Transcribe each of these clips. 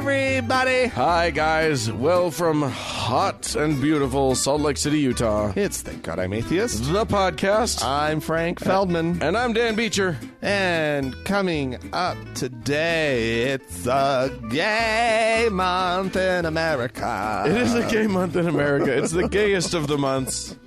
everybody. Hi, guys. Well, from hot and beautiful Salt Lake City, Utah, It's Thank God I'm Atheist. the podcast. I'm Frank Feldman. And I'm Dan Beecher. And coming up today, it's a gay month in America. It is a gay month in America. It's the gayest of the months.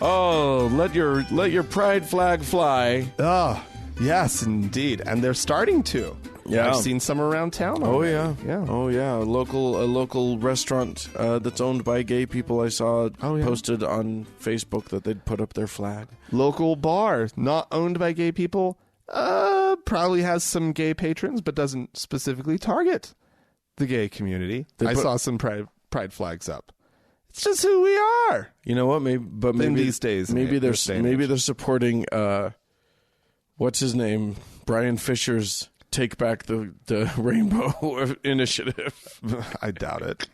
Oh, let your pride flag fly. Oh, yes, indeed. And they're starting to. Yeah. I've seen some around town. Oh already. yeah, Yeah. Oh yeah, a local restaurant that's owned by gay people. I saw posted on Facebook that they'd put up their flag. Local bar, not owned by gay people. Probably has some gay patrons, but doesn't specifically target the gay community. I saw some pride flags up. It's just who we are. You know what? Maybe these days, maybe they're supporting what's his name, Brian Fisher's Take Back the Rainbow initiative. I doubt it.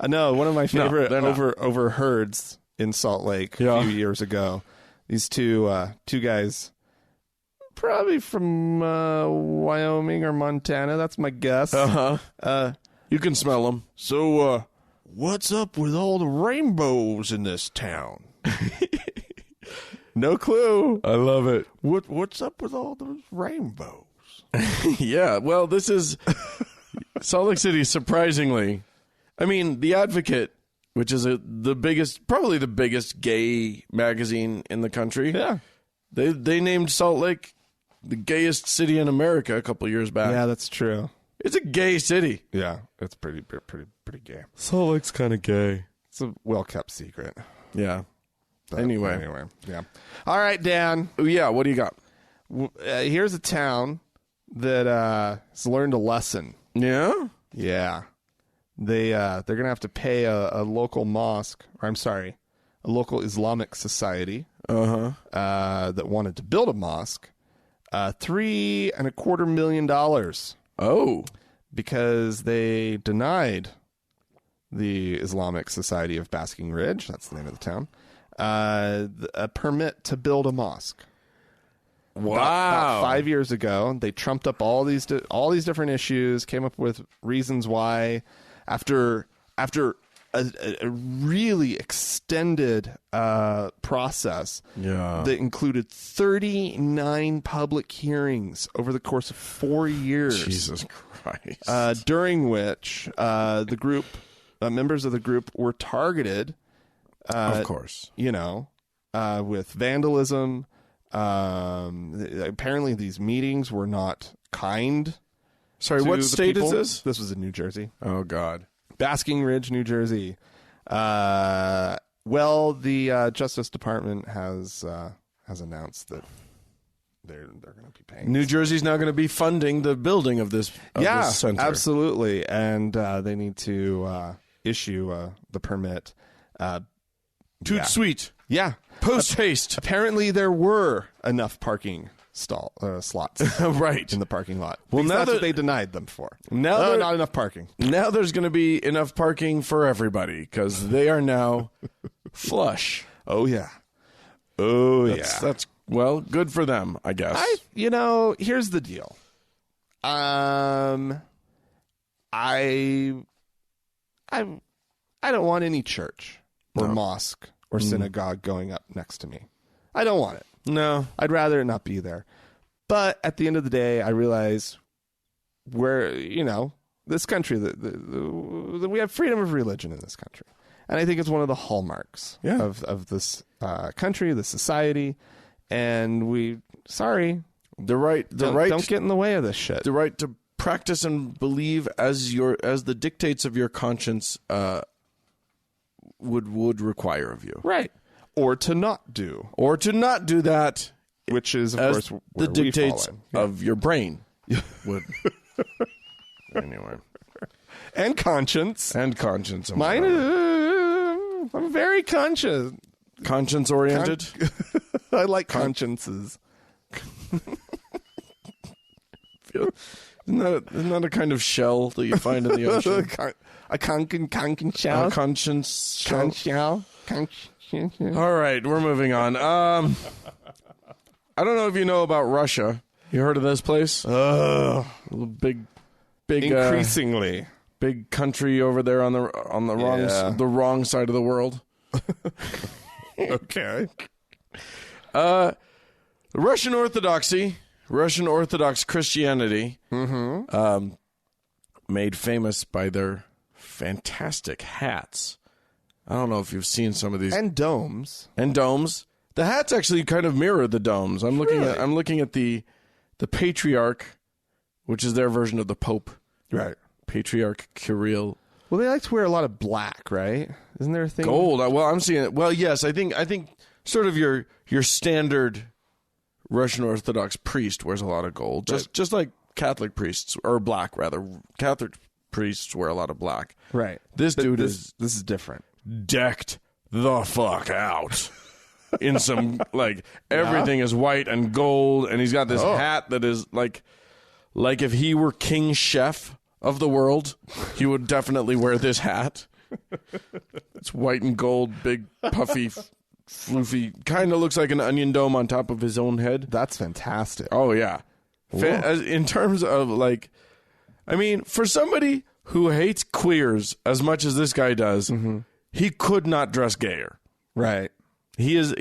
No, one of my favorite overheards in Salt Lake a few years ago. These two guys, probably from Wyoming or Montana. That's my guess. You can smell them. So, what's up with all the rainbows in this town? No clue. I love it. What's up with all those rainbows? Yeah, well, this is Salt Lake City, surprisingly. I mean, The Advocate, which is probably the biggest gay magazine in the country. Yeah. They named Salt Lake the gayest city in America a couple years back. Yeah, that's true. It's a gay city. Yeah, it's pretty gay. Salt Lake's kind of gay. It's a well-kept secret. Yeah. But Anyway, yeah. All right, Dan. Oh, yeah, what do you got? Here's a town that has learned a lesson. Yeah? Yeah. They're going to have to pay a local mosque, or I'm sorry, a local Islamic society that wanted to build a mosque, $3.25 million. Oh. Because they denied the Islamic Society of Basking Ridge, that's the name of the town, a permit to build a mosque. Wow. About 5 years ago, they trumped up all these different issues, came up with reasons why. After a really extended process that included 39 public hearings over the course of 4 years. Jesus Christ. During which the group, members of the group were targeted. Of course. With vandalism. Apparently these meetings were not kind. Sorry, what state is this? This was in New Jersey. Oh, God. Basking Ridge, New Jersey. The Justice Department has announced that they're going to be paying. New Jersey's now going to be funding the building of this center. Absolutely, and they need to issue the permit. Toot sweet. Yeah. Post haste. Apparently, there were enough parking slots right in the parking lot. Well, now that's what they denied them for. Now not enough parking. Now there's going to be enough parking for everybody because they are now flush. Oh yeah. That's well, good for them, I guess. Here's the deal. I don't want any church or mosque or synagogue going up next to me. I don't want it. No. I'd rather it not be there. But at the end of the day, I realize this country, we have freedom of religion in this country. And I think it's one of the hallmarks of this country, the society. And don't get in the way of this shit. The right to practice and believe as the dictates of your conscience would require of you. Right. Or to not do. Or to not do that. Which is, of course, the dictates of your brain. Would. Anyway. And conscience. Mine is... I'm very conscious. Conscience-oriented? I like consciences. Isn't that a kind of shell that you find in the ocean? A conch shell? A conscience shell? All right, we're moving on. I don't know if you know about Russia. You heard of this place? Big. Increasingly. big country over there on the wrong side of the world. Okay. Russian Orthodox Christianity, made famous by their fantastic hats. I don't know if you've seen some of these. And domes. The hats actually kind of mirror the domes. I'm looking at the Patriarch, which is their version of the Pope. Right. Patriarch Kirill. Well, they like to wear a lot of black, right? Isn't there a thing? Gold. Well, I'm seeing it. Well, yes, I think sort of your standard Russian Orthodox priest wears a lot of gold, just like Catholic priests, or black rather. Catholic priests wear a lot of black. Right. This dude is different. Decked the fuck out in some everything is white and gold, and he's got this hat that is like if he were king chef of the world, he would definitely wear this hat. It's white and gold, big puffy floofy, kind of looks like an onion dome on top of his own head. That's fantastic. Oh yeah. In terms of for somebody who hates queers as much as this guy does, he could not dress gayer. Right. He is.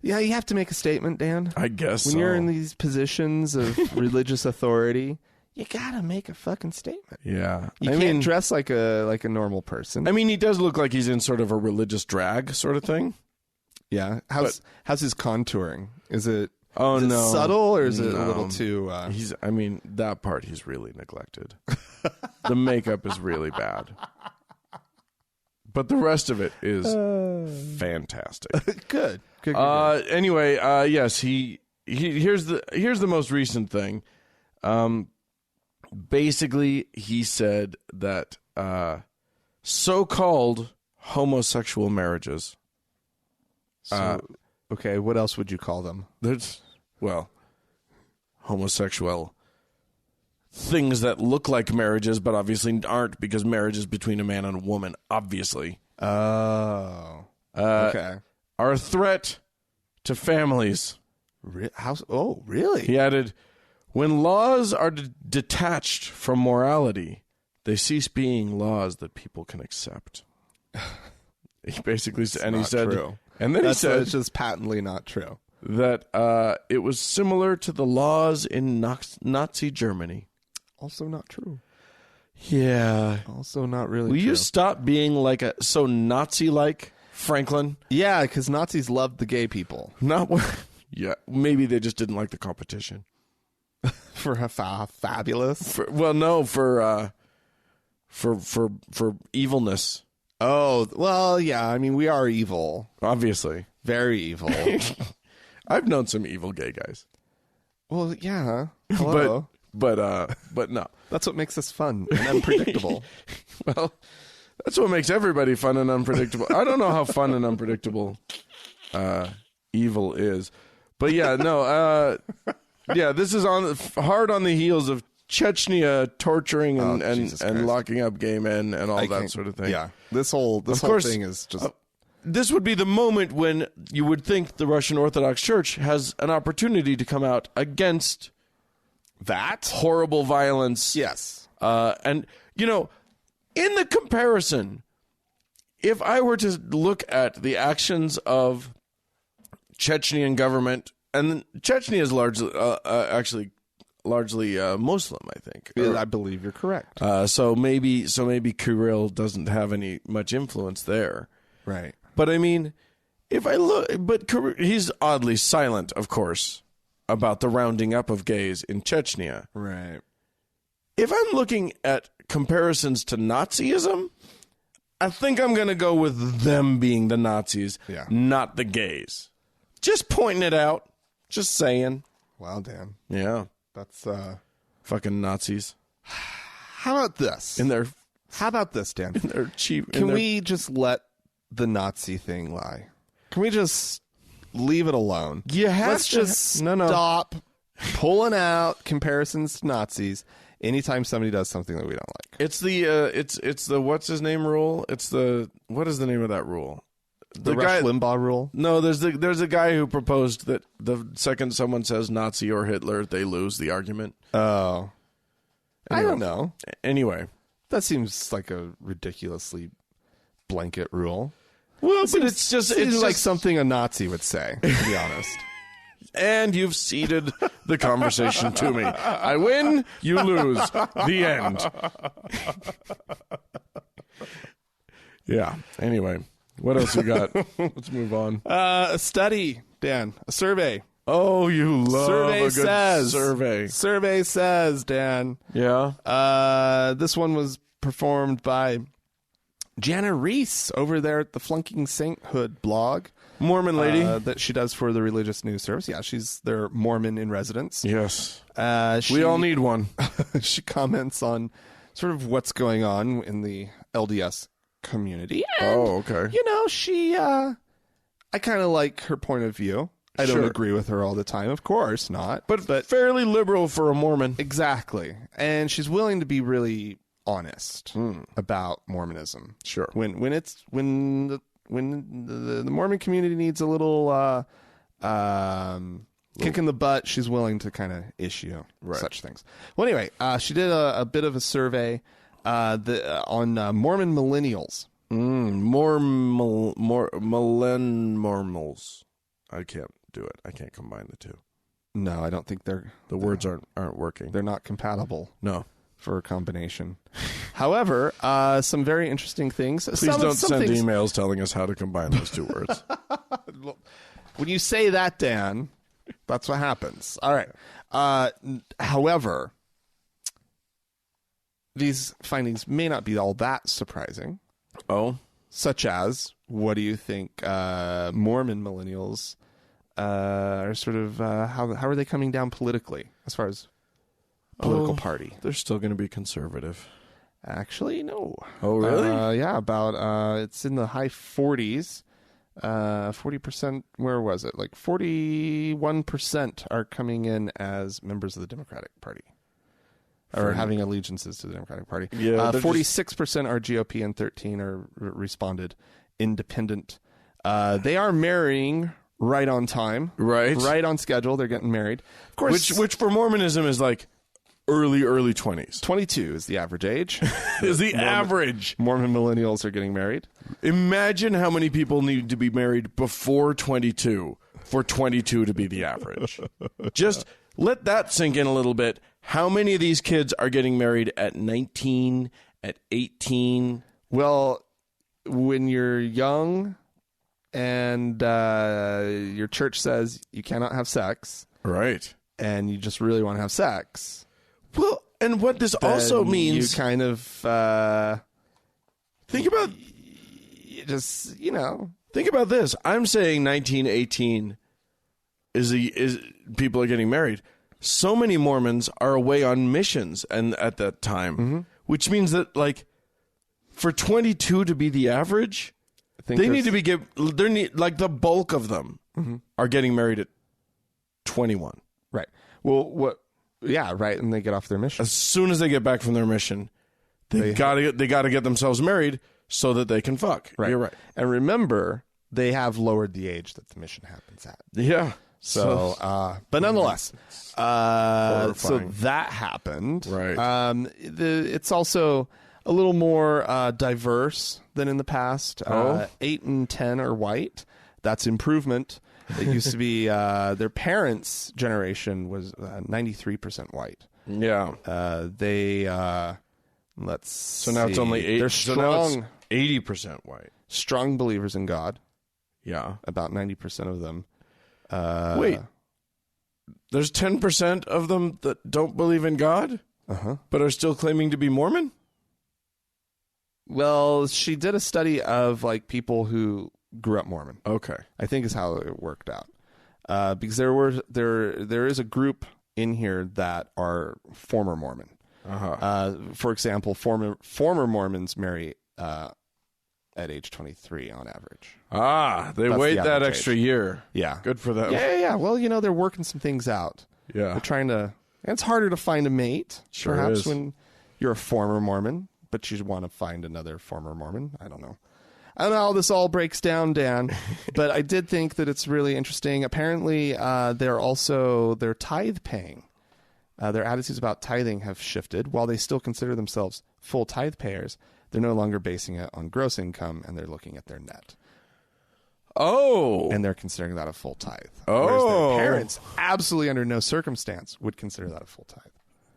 Yeah, you have to make a statement, Dan. I guess when you're in these positions of religious authority, you gotta make a fucking statement. Yeah, you can't dress like a normal person. I mean, he does look like he's in sort of a religious drag sort of thing. Yeah. How's his contouring? Is it? Oh, is it no. subtle, or is it a little too... that part he's really neglected. The makeup is really bad. But the rest of it is fantastic. Good. Anyway, yes, here's the most recent thing. Basically, he said that so-called homosexual marriages... Okay, what else would you call them? Homosexual things that look like marriages, but obviously aren't, because marriage is between a man and a woman, obviously. Oh. Okay. Are a threat to families. Really? He added, when laws are detached from morality, they cease being laws that people can accept. He basically said, and he said... True. And then he said, it's just patently not true. That it was similar to the laws in Nazi Germany. Also not true. Yeah. Also not really Will true. you stop being so Nazi-like, Franklin? Yeah, because Nazis loved the gay people. Yeah, maybe they just didn't like the competition. For fabulous? For evilness. Oh, well, yeah. I mean, we are evil. Obviously. Very evil. I've known some evil gay guys. Well, yeah. Hello. But no. That's what makes us fun and unpredictable. Well, that's what makes everybody fun and unpredictable. I don't know how fun and unpredictable evil is. But yeah, no. This is hard on the heels of Chechnya torturing and locking up gay men and all that sort of thing. Yeah. This whole thing is just... this would be the moment when you would think the Russian Orthodox Church has an opportunity to come out against that horrible violence. Yes. And, in the comparison, if I were to look at the actions of Chechnyan government, and Chechnya is largely Muslim, I think. I believe you're correct. So maybe Kirill doesn't have much influence there. Right. But I mean, if I look, he's oddly silent, of course, about the rounding up of gays in Chechnya. Right. If I'm looking at comparisons to Nazism, I think I'm going to go with them being the Nazis, not the gays. Just pointing it out. Just saying. Wow, Dan. Yeah. That's fucking Nazis. How about this? How about this, Dan? Can we just let the Nazi thing lie? Can we just leave it alone? Let's just stop pulling out comparisons to Nazis anytime somebody does something that we don't like. It's the what's his name rule? What is the name of that rule? The Rush Limbaugh rule? No, there's a guy who proposed that the second someone says Nazi or Hitler, they lose the argument. Oh. I don't know. Anyway. That seems like a ridiculously blanket rule. Well, but it's just like something a Nazi would say, to be honest. And you've ceded the conversation to me. I win, you lose. The end. Yeah. Anyway, what else you got? Let's move on. A study, Dan. A survey. Oh, you love survey a good says, survey. Survey says, Dan. Yeah. This one was performed by Jana Reese over there at the Flunking Sainthood blog. Mormon lady. That she does for the Religious News Service. Yeah, she's their Mormon in residence. Yes. We all need one. She comments on sort of what's going on in the LDS community. And, okay. You know, she, I kind of like her point of view. I don't agree with her all the time, of course not. But fairly liberal for a Mormon. Exactly. And she's willing to be really honest about Mormonism. Sure. When the Mormon community needs a little kick in the butt, she's willing to kind of issue such things. Well, anyway, she did a bit of a survey on Mormon millennials. Millennials. I can't do it. I can't combine the two. No, I don't think the words aren't working. They're not compatible. No. For a combination. However, some very interesting things. Please don't send emails telling us how to combine those two words. When you say that, Dan, that's what happens. All right. However, these findings may not be all that surprising. Oh? Such as, what do you think Mormon millennials are sort of, how are they coming down politically as far as political party? They're still going to be conservative. Actually, no. Oh, really? Yeah, about, it's in the high 40s. 40%, where was it? Like 41% are coming in as members of the Democratic Party. Or having allegiances to the Democratic Party. Yeah, 46% are GOP and 13 are responded independent. They are marrying right on time. Right on schedule. They're getting married. Of course. Which for Mormonism is like early 20s. 22 is the average age. Is the average. Mormon millennials are getting married. Imagine how many people need to be married before 22 for 22 to be the average. Just let that sink in a little bit. How many of these kids are getting married at 19, at 18? Well, when you're young and your church says you cannot have sex. Right. And you just really want to have sex. Well, and what this also means... You kind of... think about... Just, Think about this. I'm saying 19, 18 is people are getting married. So many Mormons are away on missions and at that time, which means that, like, for 22 to be the average, they need to be the bulk of them are getting married at 21. Right. Well, yeah, right. And they get off their mission. As soon as they get back from their mission, they got to get themselves married so that they can fuck. Right. You're right. And remember, they have lowered the age that the mission happens at. Yeah. So, but nonetheless, so that happened. Right. It's also a little more diverse than in the past. 8 and 10 are white. That's improvement. It used to be their parents' generation was 93% white. Yeah. So now it's only 8. They're strong. 80% white. Strong believers in God. Yeah. About 90% of them. Wait, there's 10% of them that don't believe in God, but are still claiming to be Mormon? Well, she did a study of like people who grew up Mormon. Okay, I think is how it worked out. Because there is a group in here that are former Mormon. For example, former Mormons marry at age 23 on average. They wait that extra year. Yeah. Good for them. Yeah. Well, they're working some things out. Yeah. They're trying to... And it's harder to find a mate, sure perhaps, is. when you're a former Mormon, but you want to find another former Mormon. I don't know how this all breaks down, Dan, but I did think that it's really interesting. Apparently, they're tithe paying Their attitudes about tithing have shifted. While they still consider themselves full tithe payers, they're no longer basing it on gross income, and they're looking at their net. Oh. And they're considering that a full tithe. Oh. Whereas their parents, absolutely under no circumstance, would consider that a full tithe.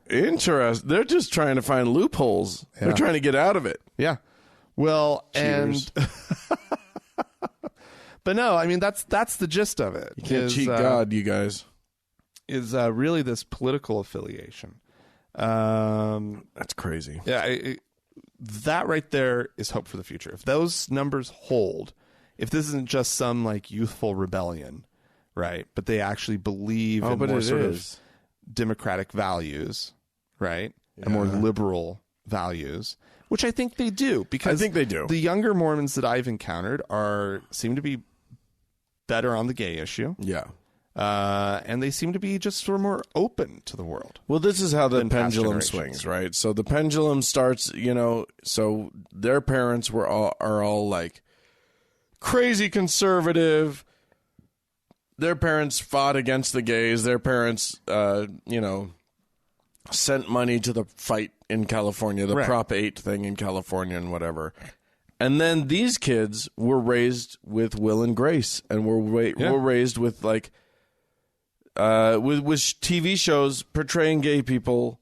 Interesting. They're just trying to find loopholes. Yeah. They're trying to get out of it. Yeah. Well, Cheers. and... But no, I mean, that's the gist of it. You can't cheat God, you guys. Is really this political affiliation. That's crazy. Yeah, that right there is hope for the future. If those numbers hold, if this isn't just some like youthful rebellion, right? But they actually believe in more sort of democratic values, right? Yeah. And more liberal values, which I think they do. Because I think they do. The younger Mormons that I've encountered seem to be better on the gay issue. Yeah. And they seem to be just sort of more open to the world. Well, this is how the than past pendulum generations. swings, right? So the pendulum starts, so their parents are all like crazy conservative. Their parents fought against the gays. Their parents, sent money to the fight in California, the Right. Prop 8 thing in California and whatever. And then these kids were raised with will and grace, and were raised with like with TV shows portraying gay people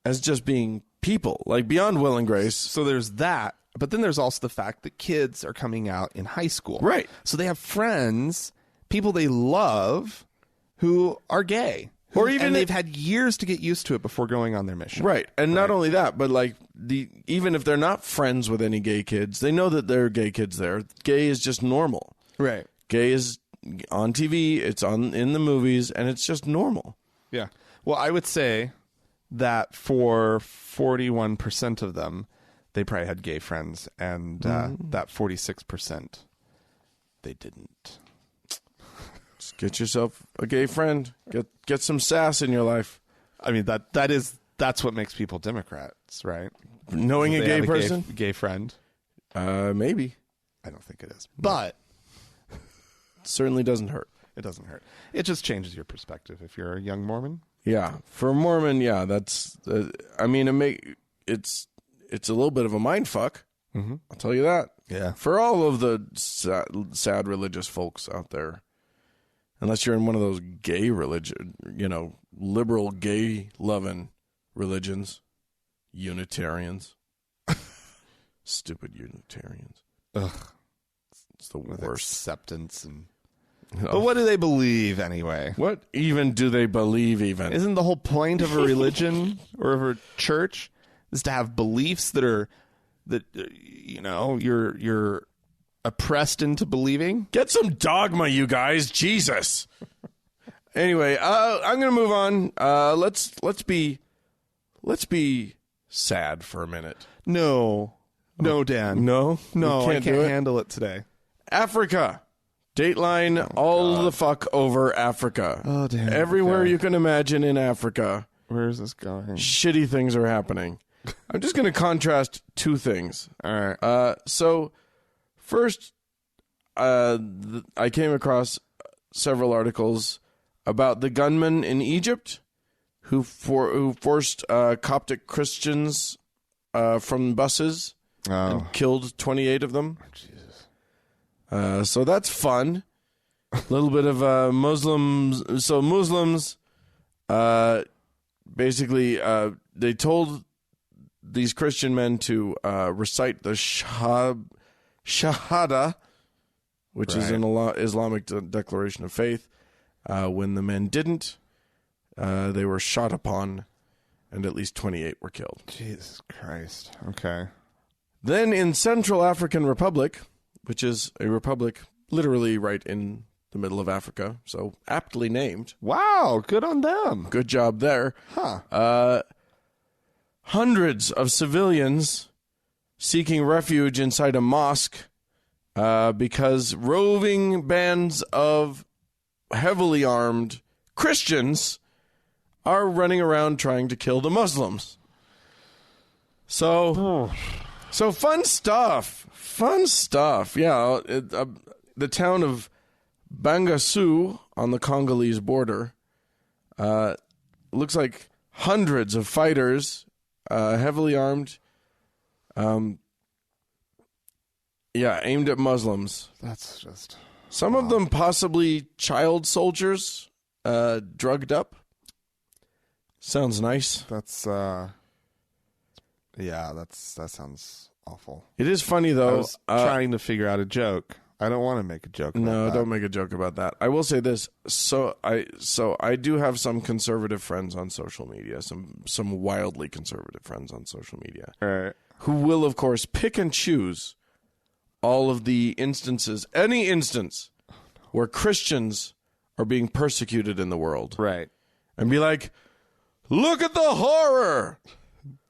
as just being people, like beyond will and grace. So there's that, but then there's also the fact that kids are coming out in high school. Right. So they have friends, people they love, who are gay. Or even and they've had years to get used to it before going on their mission. Right. And not only that, but like even if they're not friends with any gay kids, they know that there are gay kids there. Gay is just normal. Right. Gay is on TV, it's in the movies, and it's just normal. Yeah. Well, I would say that for 41% of them, they probably had gay friends, and that 46%, they didn't. Just get yourself a gay friend. Get some sass in your life. I mean, that's what makes people Democrats, right? Knowing a They gay have person? gay friend. Maybe. I don't think it is. But Certainly doesn't hurt. it doesn't hurt. It just changes your perspective if you're a young Mormon. Yeah. For a Mormon, yeah, that's I mean, it's a little bit of a mind fuck. Mm-hmm. I'll tell you that. Yeah. For all of the sad religious folks out there, unless you're in one of those gay religion, liberal gay loving religions, Unitarians, stupid Unitarians. Ugh. It's the With worst. acceptance and. But what do they believe anyway? What even do they believe? Even Isn't the whole point of a religion or of a church is to have beliefs you're oppressed into believing? get some dogma, you guys. Jesus. Anyway, I'm gonna move on. Let's be sad for a minute. No, Dan. No, No, we I can't do it. handle it today. Africa. Dateline all the fuck over Africa. Oh, damn. Everywhere Okay. you can imagine in Africa, Where is this going? shitty things are happening. I'm just going to contrast two things. All right. So, first, I came across several articles about the gunman in Egypt who forced Coptic Christians from buses and killed 28 of them. Jesus. So that's fun. A little bit of Muslims. So Muslims, basically, they told these Christian men to recite the Shahada, which is an Islamic declaration of faith. When the men didn't, they were shot upon, and at least 28 were killed. Jesus Christ. Okay. Then in Central African Republic, which is a republic literally right in the middle of Africa, so aptly named. Wow. Good on them. Good job there. Huh. Hundreds of civilians seeking refuge inside a mosque because roving bands of heavily armed Christians are running around trying to kill the Muslims. So fun stuff. Fun stuff. Yeah, the town of Bangassou on the Congolese border looks like hundreds of fighters, heavily armed, aimed at Muslims. That's just... Some of them possibly child soldiers, drugged up. Sounds nice. That's, that sounds awful. It is funny, though. I was trying to figure out a joke. I don't want to make a joke about that. No, don't make a joke about that. I will say this. So I do have some conservative friends on social media, some wildly conservative friends on social media. All right. Who will, of course, pick and choose all of the instances, any instance where Christians are being persecuted in the world. Right. And be like, look at the horror!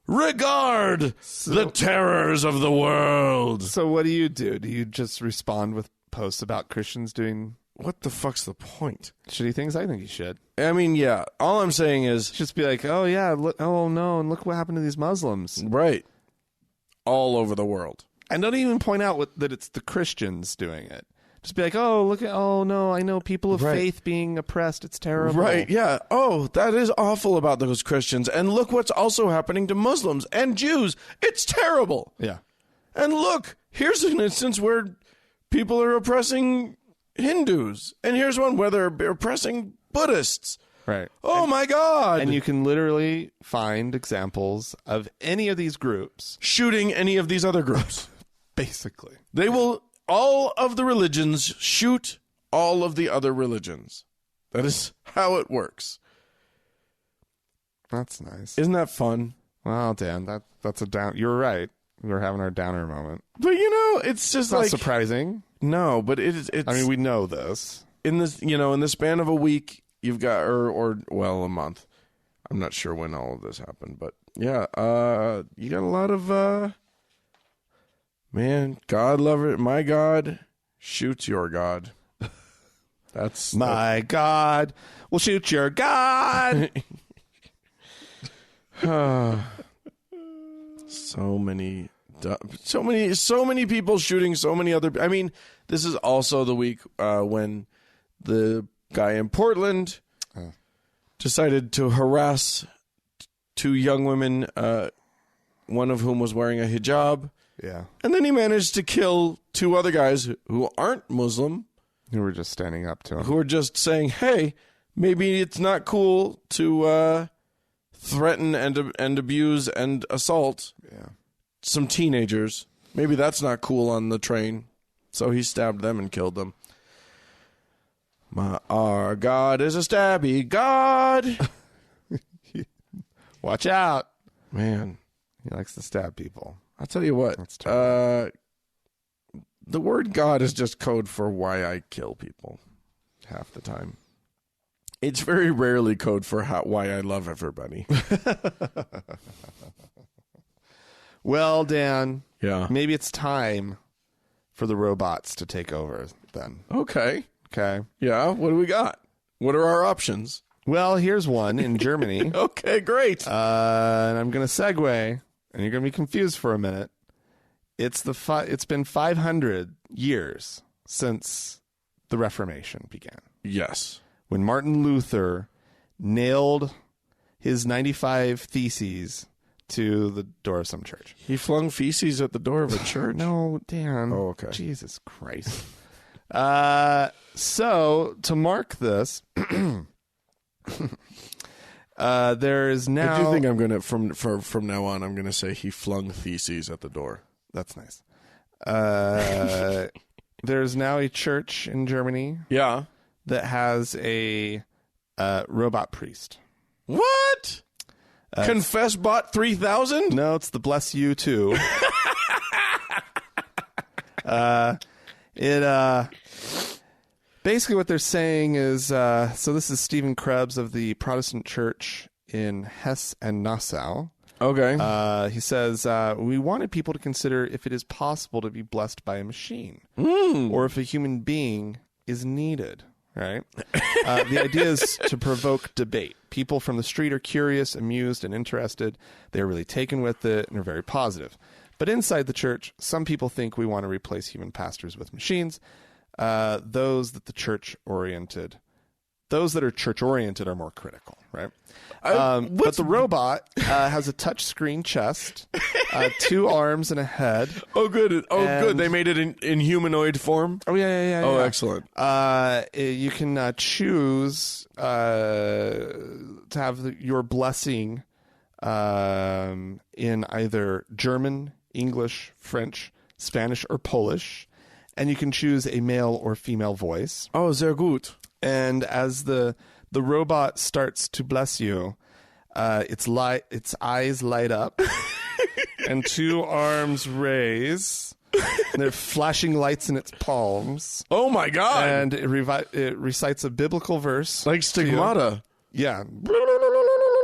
Regard the terrors of the world! So what do? Do you just respond with posts about Christians doing What the fuck's the point? shitty things? I think you should. I mean, yeah. All I'm saying is... Just be like, oh, yeah, look, oh, no, and look what happened to these Muslims. Right. All over the world. And don't even point out that it's the Christians doing it. Just be like, oh, no, I know people of faith being oppressed. It's terrible. Right, yeah. Oh, that is awful about those Christians. And look what's also happening to Muslims and Jews. It's terrible. Yeah. And look, here's an instance where people are oppressing Hindus. And here's one where they're oppressing Buddhists. Right. Oh, my God. And you can literally find examples of any of these groups. Shooting any of these other groups. Basically. They will... All of the religions shoot all of the other religions. That is how it works. That's nice. Isn't that fun? Well, Dan, that's a down. You're right. We're having our downer moment. But it's just It's not surprising. No, but it's. I mean, we know this. In this, in the span of a week, you've got or a month. I'm not sure when all of this happened, but yeah, you got a lot of. Man, God lover, my God shoots your God. That's my God will shoot your God. So many people shooting so many other. I mean, this is also the week when the guy in Portland decided to harass two young women, one of whom was wearing a hijab. Yeah. And then he managed to kill two other guys who aren't Muslim. Who were just standing up to him. Who are just saying, hey, maybe it's not cool to threaten and abuse and assault some teenagers. Maybe that's not cool on the train. So he stabbed them and killed them. Our God is a stabby God. Watch out. Man. He likes to stab people. I'll tell you what. The word God is just code for why I kill people half the time. It's very rarely code for why I love everybody. Well, Dan. Yeah. Maybe it's time for the robots to take over then. Okay. Okay. Yeah. What do we got? What are our options? Well, here's one in Germany. Okay, great. And I'm going to segue. And you're going to be confused for a minute. It's been 500 years since the Reformation began. Yes. When Martin Luther nailed his 95 theses to the door of some church. He flung feces at the door of a church. No, Dan. Oh, okay. Jesus Christ. So to mark this, there is now. I do think I'm gonna from now on. I'm gonna say he flung theses at the door. That's nice. There's now a church in Germany. Yeah. That has a robot priest. What? Confess Bot 3000? No, it's the Bless You too. Basically what they're saying is, so this is Stephen Krebs of the Protestant Church in Hesse and Nassau. Okay. He says, we wanted people to consider if it is possible to be blessed by a machine or if a human being is needed. Right. The idea is to provoke debate. People from the street are curious, amused, and interested. They're really taken with it and are very positive. But inside the church, some people think we want to replace human pastors with machines. Those that the church oriented those that are church-oriented are more critical, right? But the robot has a touch-screen chest, 2 arms and a head. Oh, good. Good. They made it in humanoid form? Oh, yeah. Oh, excellent. You can choose to have your blessing in either German, English, French, Spanish, or Polish. And you can choose a male or female voice. Oh, sehr gut. And as the robot starts to bless you, its eyes light up, and 2 arms raise. And there are flashing lights in its palms. Oh my God! And it recites a biblical verse, like Stigmata. Yeah,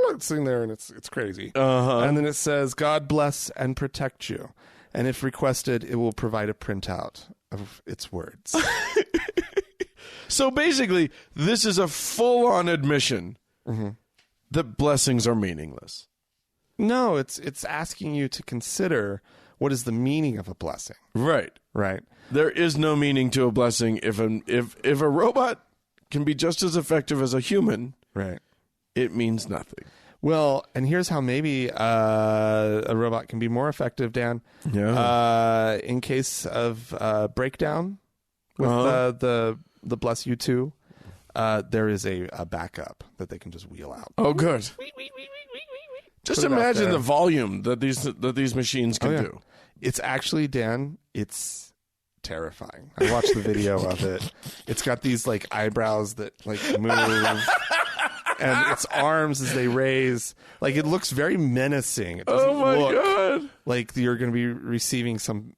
it's sitting there, and it's crazy. And then it says, "God bless and protect you," and if requested, it will provide a printout of its words. So basically, this is a full-on admission that blessings are meaningless. No, it's asking you to consider what is the meaning of a blessing. Right. There is no meaning to a blessing if a robot can be just as effective as a human. Right. It means nothing. Well, and here's how maybe a robot can be more effective, Dan. Yeah. In case of breakdown with the bless you too, there is a backup that they can just wheel out. Oh, good. Just imagine the volume that these machines can do. It's actually, Dan, it's terrifying. I watched the video of it. It's got these like eyebrows that like move, and its arms as they raise. Like it looks very menacing. It doesn't God! Like you're going to be receiving some,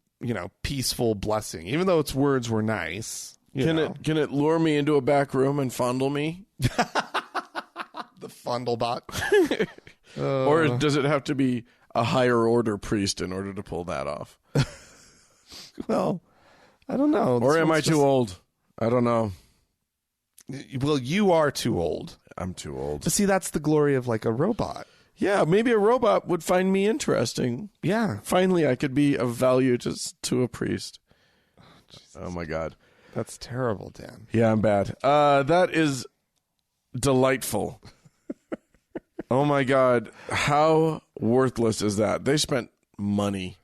peaceful blessing, even though its words were nice. Can it lure me into a back room and fondle me? The fondle bot. Or does it have to be a higher order priest in order to pull that off? Well, I don't know. Or am I too old? I don't know. Well, you are too old. I'm too old. But see, that's the glory of like a robot. Yeah, maybe a robot would find me interesting. Yeah. Finally, I could be of value to a priest. Oh my God. That's terrible, Dan. Yeah, I'm bad. That is delightful. Oh my God. How worthless is that? They spent money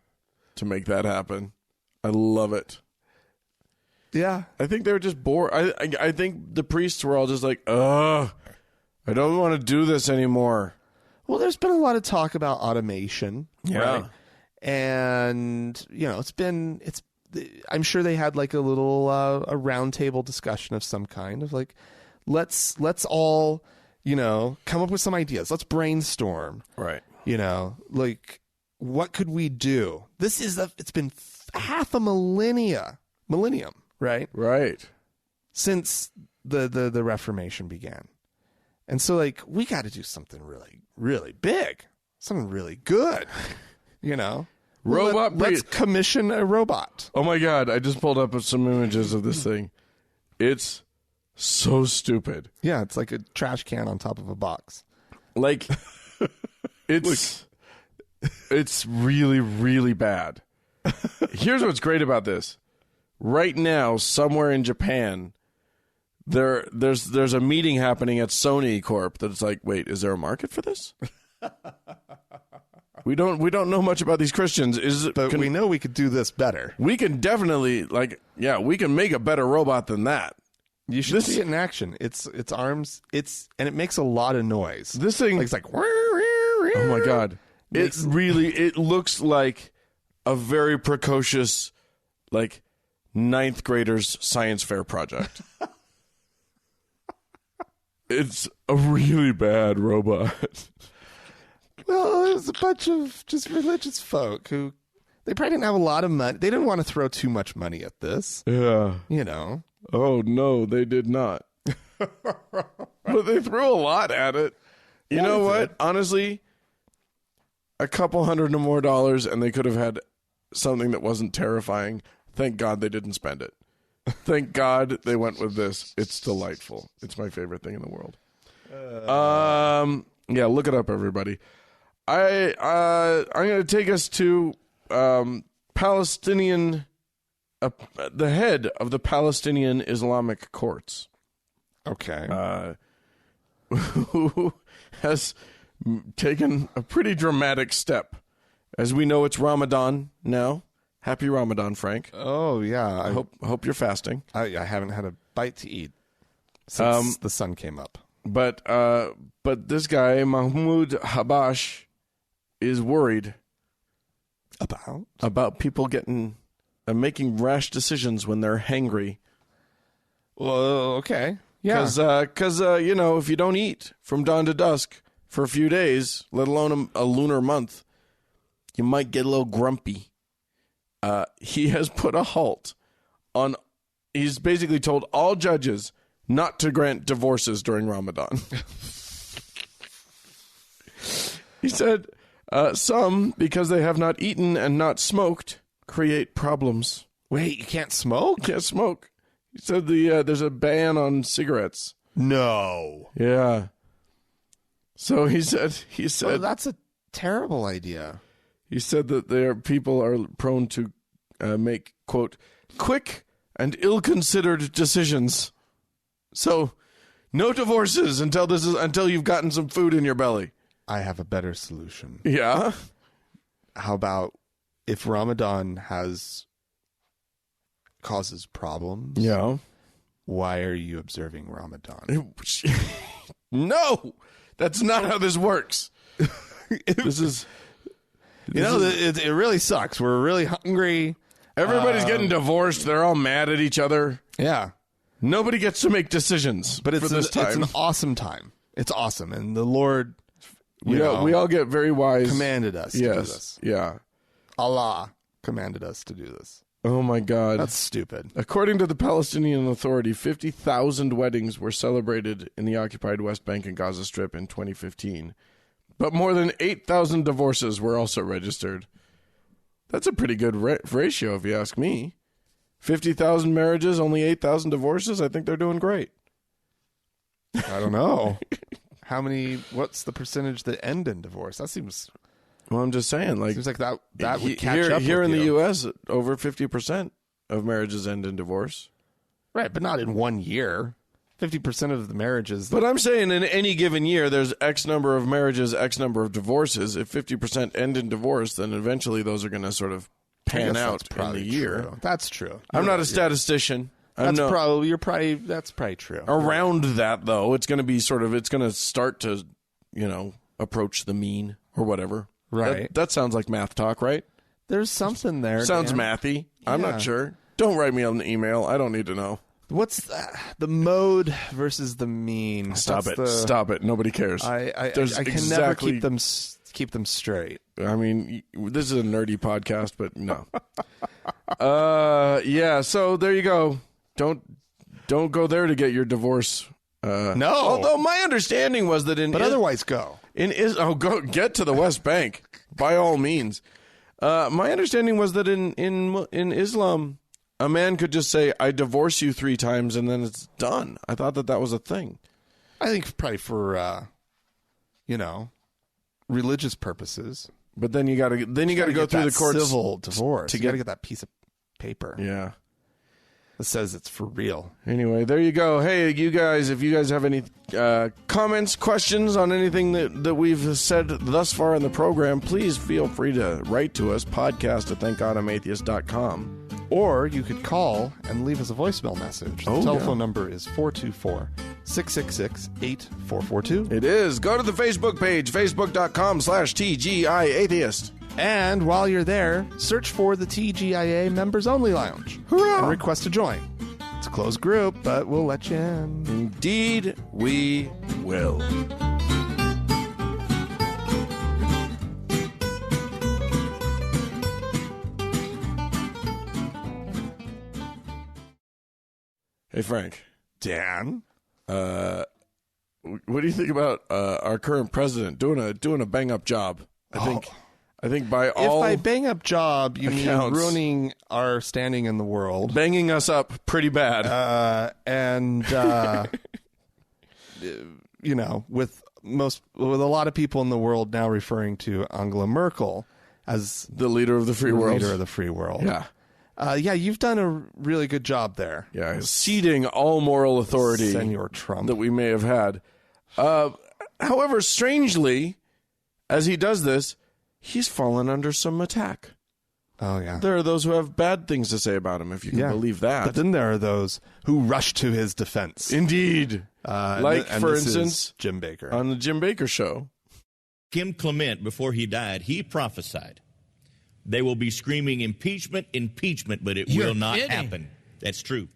to make that happen. I love it. Yeah. I think they were just bored. I think the priests were all just like, ugh, I don't want to do this anymore. Well, there's been a lot of talk about automation. Yeah. Right? And, I'm sure they had like a little a roundtable discussion of some kind of like, let's all, come up with some ideas. Let's brainstorm. Right. Like what could we do? It's been half a millennium, right? Right. Since the Reformation began. And so like we got to do something really, really big, something really good, Robot Let's commission a robot. Oh my God, I just pulled up some images of this thing. It's so stupid. Yeah, it's like a trash can on top of a box. Like it's really, really bad. Here's what's great about this. Right now, somewhere in Japan, there's a meeting happening at Sony Corp that's like, wait, is there a market for this? We don't know much about these Christians. We know we could do this better. We can definitely we can make a better robot than that. You should see it in action. Its arms, and it makes a lot of noise. This thing, it's like, oh my God, it looks like a very precocious, like 9th grader's science fair project. It's a really bad robot. Well, it was a bunch of just religious folk who they probably didn't have a lot of money. They didn't want to throw too much money at this. Yeah. Oh, no, they did not. But they threw a lot at it. You know what? Honestly, a couple $100 more and they could have had something that wasn't terrifying. Thank God they didn't spend it. Thank God they went with this. It's delightful. It's my favorite thing in the world. Yeah, look it up, everybody. I'm going to take us to Palestinian, the head of the Palestinian Islamic courts. Okay. Who has taken a pretty dramatic step. As we know, it's Ramadan now. Happy Ramadan, Frank. Oh, yeah. I hope you're fasting. I haven't had a bite to eat since the sun came up. But this guy, Mahmoud Habash, is worried about people making rash decisions when they're hangry. Well, okay. Yeah. Because if you don't eat from dawn to dusk for a few days, let alone a lunar month, you might get a little grumpy. He has put a halt on. He's basically told all judges not to grant divorces during Ramadan. He said some, because they have not eaten and not smoked, create problems. Wait, you can't smoke? You can't smoke. He said there's a ban on cigarettes. No. Yeah. So he said. Oh, that's a terrible idea. He said that people are prone to make, quote, quick and ill-considered decisions. So, no divorces until you've gotten some food in your belly. I have a better solution. Yeah. How about if Ramadan causes problems? Yeah. Why are you observing Ramadan? No, that's not how this works. It really sucks. We're really hungry. Everybody's getting divorced. They're all mad at each other. Yeah. Nobody gets to make decisions. But it's an awesome time. It's awesome. And the Lord, we all get very wise. Commanded us to do this. Yeah. Allah commanded us to do this. Oh, my God. That's stupid. According to the Palestinian Authority, 50,000 weddings were celebrated in the occupied West Bank and Gaza Strip in 2015. But more than 8,000 divorces were also registered. That's a pretty good ratio, if you ask me. 50,000 marriages, only 8,000 divorces. I think they're doing great. I don't know. What's the percentage that end in divorce? That seems... Well, I'm just saying, seems like that would catch up here with in you. the U.S., over 50% of marriages end in divorce. Right, but not in 1 year. 50% of the marriages. But I'm saying in any given year, there's X number of marriages, X number of divorces. If 50% end in divorce, then eventually those are going to sort of pan out in the year. True. That's true. I'm not a statistician. That's probably true. Around that, though, it's going to start to, approach the mean or whatever. Right. That sounds like math talk, right? There's something there. Sounds Dan. mathy. I'm not sure. Don't write me an email. I don't need to know. What's the mode versus the mean? Stop it. Nobody cares. I can never keep them straight. I mean, this is a nerdy podcast, but no. Yeah. So there you go. Don't go there to get your divorce. No. Although my understanding was that otherwise go. Go get to the West Bank by all means. My understanding was that in Islam, a man could just say, "I divorce you 3 times," and then it's done. I thought that was a thing. I think probably for religious purposes. But then you got to go through the courts. Civil divorce. You got to get that piece of paper. Yeah. That says it's for real. Anyway, there you go. Hey, you guys, if you guys have any comments, questions on anything that we've said thus far in the program, please feel free to write to us, podcast@thankgodimatheist.com. Or you could call and leave us a voicemail message. The telephone number is 424-666-8442. It is. Go to the Facebook page, facebook.com/TGIAtheist. And while you're there, search for the TGIA Members Only Lounge. Hurrah! And request to join. It's a closed group, but we'll let you in. Indeed, we will. Hey, Frank. Dan? What do you think about our current president doing a bang-up job? I think by all... If by bang-up job, you accounts, mean ruining our standing in the world. Banging us up pretty bad. With a lot of people in the world now referring to Angela Merkel as the leader of the free world. Leader of the free world. Yeah. Yeah, you've done a really good job there. Yeah, ceding all moral authority Senor Trump. that we may have had. However, strangely, as he does this, he's fallen under some attack. Oh, yeah. There are those who have bad things to say about him, if you can believe that. But then there are those who rush to his defense. Indeed. For instance, Jim Baker. On the Jim Baker show. Kim Clement, before he died, he prophesied, they will be screaming impeachment, impeachment, but it will not happen. That's true.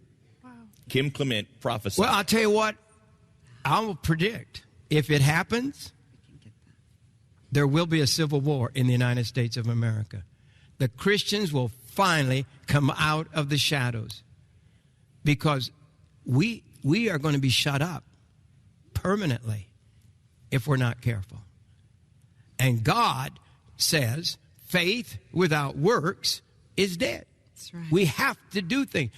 Wow. Kim Clement prophesied. Well, I'll tell you what, I will predict, if it happens, there will be a civil war in the United States of America. The Christians will finally come out of the shadows because we are going to be shut up permanently if we're not careful. And God says faith without works is dead. That's right. We have to do things.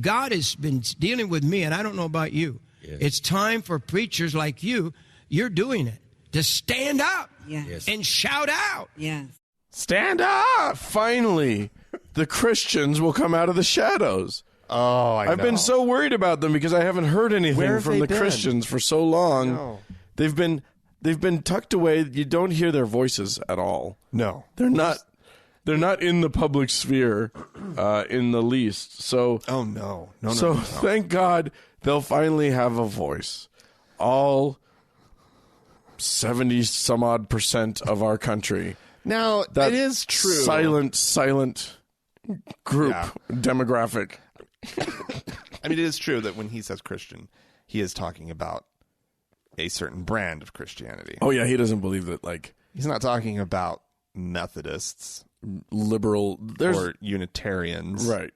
God has been dealing with me, and I don't know about you. Yes. It's time for preachers like you, you're doing it, to stand up and shout out. Yes. Stand up! Finally, the Christians will come out of the shadows. Oh, I know. I've been so worried about them because I haven't heard anything Where have from they the been? Christians for so long. No. They've been tucked away. You don't hear their voices at all. No. They're not in the public sphere in the least. So Oh, no. No. thank God they'll finally have a voice. All 70 some odd % of our country. Now, That it is true. Silent group demographic. I mean, it is true that when he says Christian, he is talking about a certain brand of Christianity. Oh yeah, he doesn't believe that like He's not talking about Methodists liberal or Unitarians. right.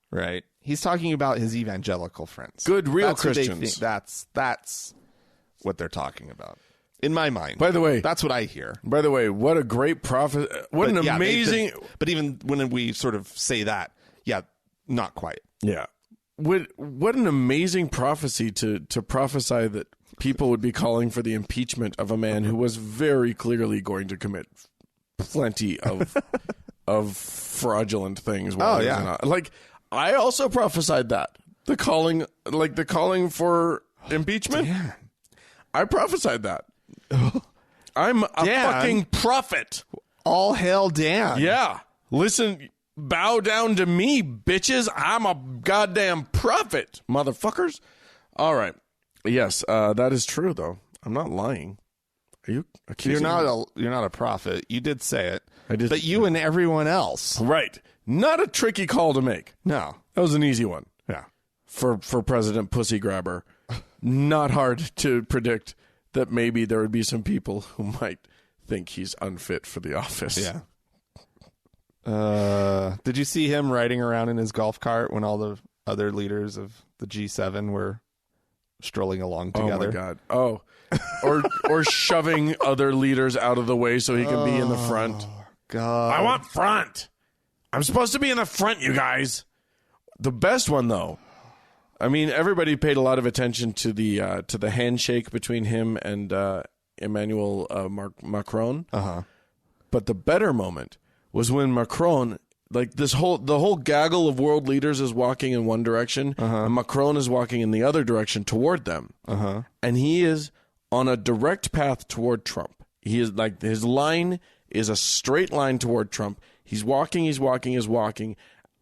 Right. He's talking about his evangelical friends. Good real That's what they Christians. think. That's what they're talking about. In my mind. By the way, that's what I hear. By the way, what a great prophet! What an amazing. But even when we sort of say that, not quite. Yeah. What an amazing prophecy to prophesy that people would be calling for the impeachment of a man who was very clearly going to commit plenty of fraudulent things. Oh yeah. Like I also prophesied that the calling for impeachment. Dan. I prophesied that. I'm a fucking prophet. All hail Dan. Yeah. Listen, bow down to me, bitches. I'm a goddamn prophet, motherfuckers. All right. Yes, that is true, though. I'm not lying. Are you accusing me? You're not a prophet. You did say it. I did. But you and everyone else. Right. Not a tricky call to make. No. That was an easy one. Yeah. For President Pussy Grabber. Not hard to predict that maybe there would be some people who might think he's unfit for the office. Yeah. Did you see him riding around in his golf cart when all the other leaders of the G7 were strolling along together? Oh my God. Oh. Or shoving other leaders out of the way so he can be in the front. God. I want front. I'm supposed to be in the front, you guys. The best one, though. I mean, everybody paid a lot of attention to the handshake between him and Emmanuel Macron. Uh-huh. But the better moment was when Macron, like the whole gaggle of world leaders is walking in one direction, and Macron is walking in the other direction toward them. Uh-huh. And he is on a direct path toward Trump. He is like, his line is a straight line toward Trump. He's walking.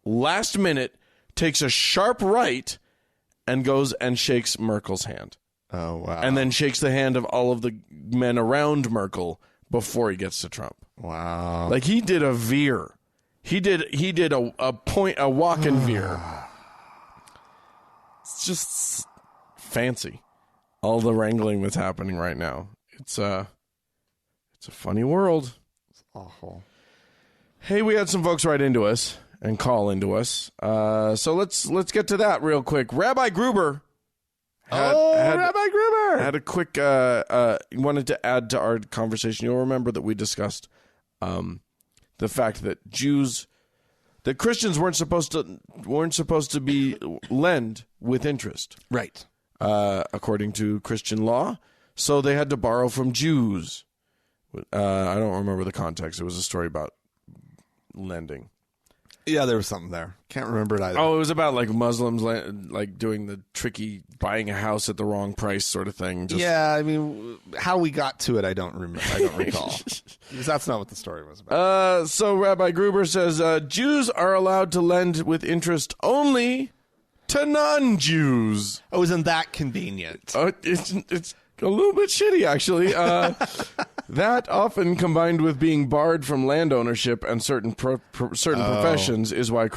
Last minute, takes a sharp right and goes and shakes Merkel's hand. Oh, wow. And then shakes the hand of all of the men around Merkel before he gets to Trump. Wow. Like he did a veer. He did a walk and veer. It's just fancy. All the wrangling that's happening right now. It's a funny world. It's awful. Hey, we had some folks write into us and call into us. So let's get to that real quick. Rabbi Gruber. Rabbi Gruber had a quick wanted to add to our conversation. You'll remember that we discussed the fact that Christians weren't supposed to be lend with interest, right? According to Christian law, so they had to borrow from Jews. I don't remember the context. It was a story about lending. Yeah, there was something there. Can't remember it either. Oh, it was about like Muslims like doing the tricky buying a house at the wrong price sort of thing. Yeah, I mean, how we got to it, I don't remember. I don't recall. Because that's not what the story was about. So Rabbi Gruber says Jews are allowed to lend with interest only to non-Jews. Oh, isn't that convenient? It's a little bit shitty, actually. That often combined with being barred from land ownership and certain professions is why why